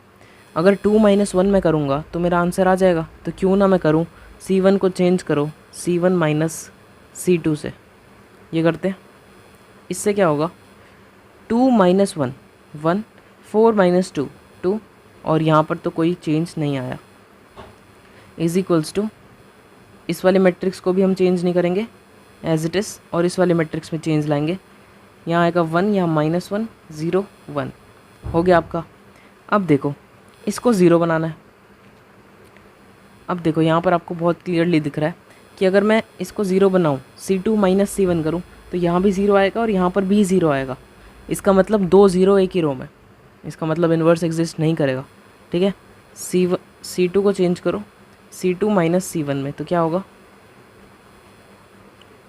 अगर 2 - 1 मैं करूँगा तो मेरा आंसर आ जाएगा। तो क्यों ना मैं करूँ, C1 को चेंज करो C1 - C2 से। ये करते हैं, इससे क्या होगा 2 - 1 1, 4 - 2 2, और यहाँ पर तो कोई चेंज नहीं आया, इज इक्वल्स टू इस वाले मैट्रिक्स को भी हम चेंज नहीं करेंगे एज इट इज़, और इस वाले मैट्रिक्स में चेंज लाएंगे। यहाँ आएगा 1, यहाँ -1 0 1 हो गया आपका। अब देखो इसको 0 बनाना है। अब देखो यहाँ पर आपको बहुत क्लियरली दिख रहा है कि अगर मैं इसको 0 बनाऊँ, C2 - C1 करूँ, तो यहाँ भी 0 आएगा और यहाँ पर भी 0 आएगा। इसका मतलब 2 0 एक ही रो में, इसका मतलब इन्वर्स एग्जिस्ट नहीं करेगा। ठीक है, C2 को चेंज करो C2 - C1 में, तो क्या होगा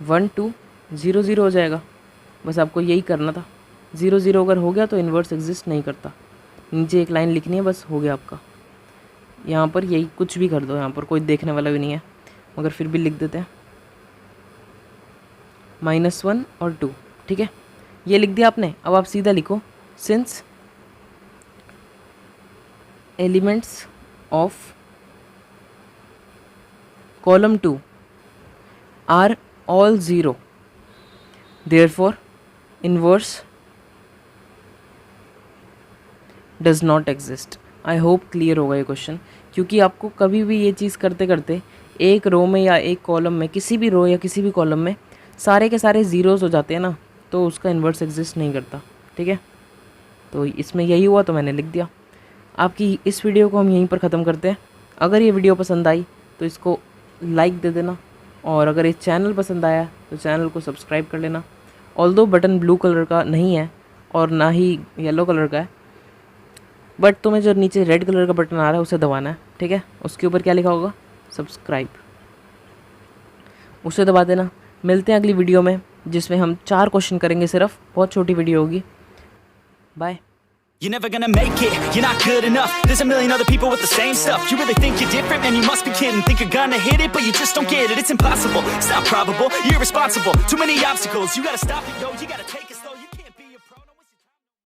1 2 0 0 हो जाएगा। बस आपको यही करना था। 0 0 अगर हो गया तो इन्वर्स एग्जिस्ट नहीं करता। नीचे एक लाइन लिखनी है, बस हो गया आपका। यहाँ पर यही कुछ भी कर दो, यहाँ पर कोई देखने वाला भी नहीं है, मगर फिर भी लिख देते हैं -1 और 2। ठीक है, ये लिख दिया आपने। अब आप सीधा लिखो since elements of column 2 are all 0, therefore inverse does not exist. I hope clear होगा ये क्वेश्चन, क्योंकि आपको कभी भी ये चीज़ करते करते एक रो में या एक कॉलम में, किसी भी रो या किसी भी कॉलम में सारे के सारे ज़ीरोज़ हो जाते हैं ना, तो उसका इन्वर्स एग्जिस्ट नहीं करता। ठीक है, तो इसमें यही हुआ तो मैंने लिख दिया। आपकी इस वीडियो को हम यहीं पर ख़त्म करते हैं। अगर ये वीडियो पसंद आई तो इसको लाइक दे देना, और अगर ये चैनल पसंद आया तो चैनल को सब्सक्राइब कर लेना। ऑल्दो बटन ब्लू कलर का नहीं है और ना ही येलो कलर का है, बट तुम्हें जो नीचे रेड कलर का बटन आ रहा है उसे दबाना है। ठीक है, उसके ऊपर क्या लिखा होगा सब्सक्राइब, उसे दबा देना। मिलते हैं अगली वीडियो में, जिसमें हम 4 क्वेश्चन करेंगे सिर्फ, बहुत छोटी वीडियो होगी। Bye. You're never gonna make it, you're not good enough. There's a million other people with the same stuff. You really think you're different? Man, you must be kidding. Think you're gonna hit it, but you just don't get it. It's impossible, it's not probable, you're irresponsible. Too many obstacles, you gotta stop it, yo, you gotta take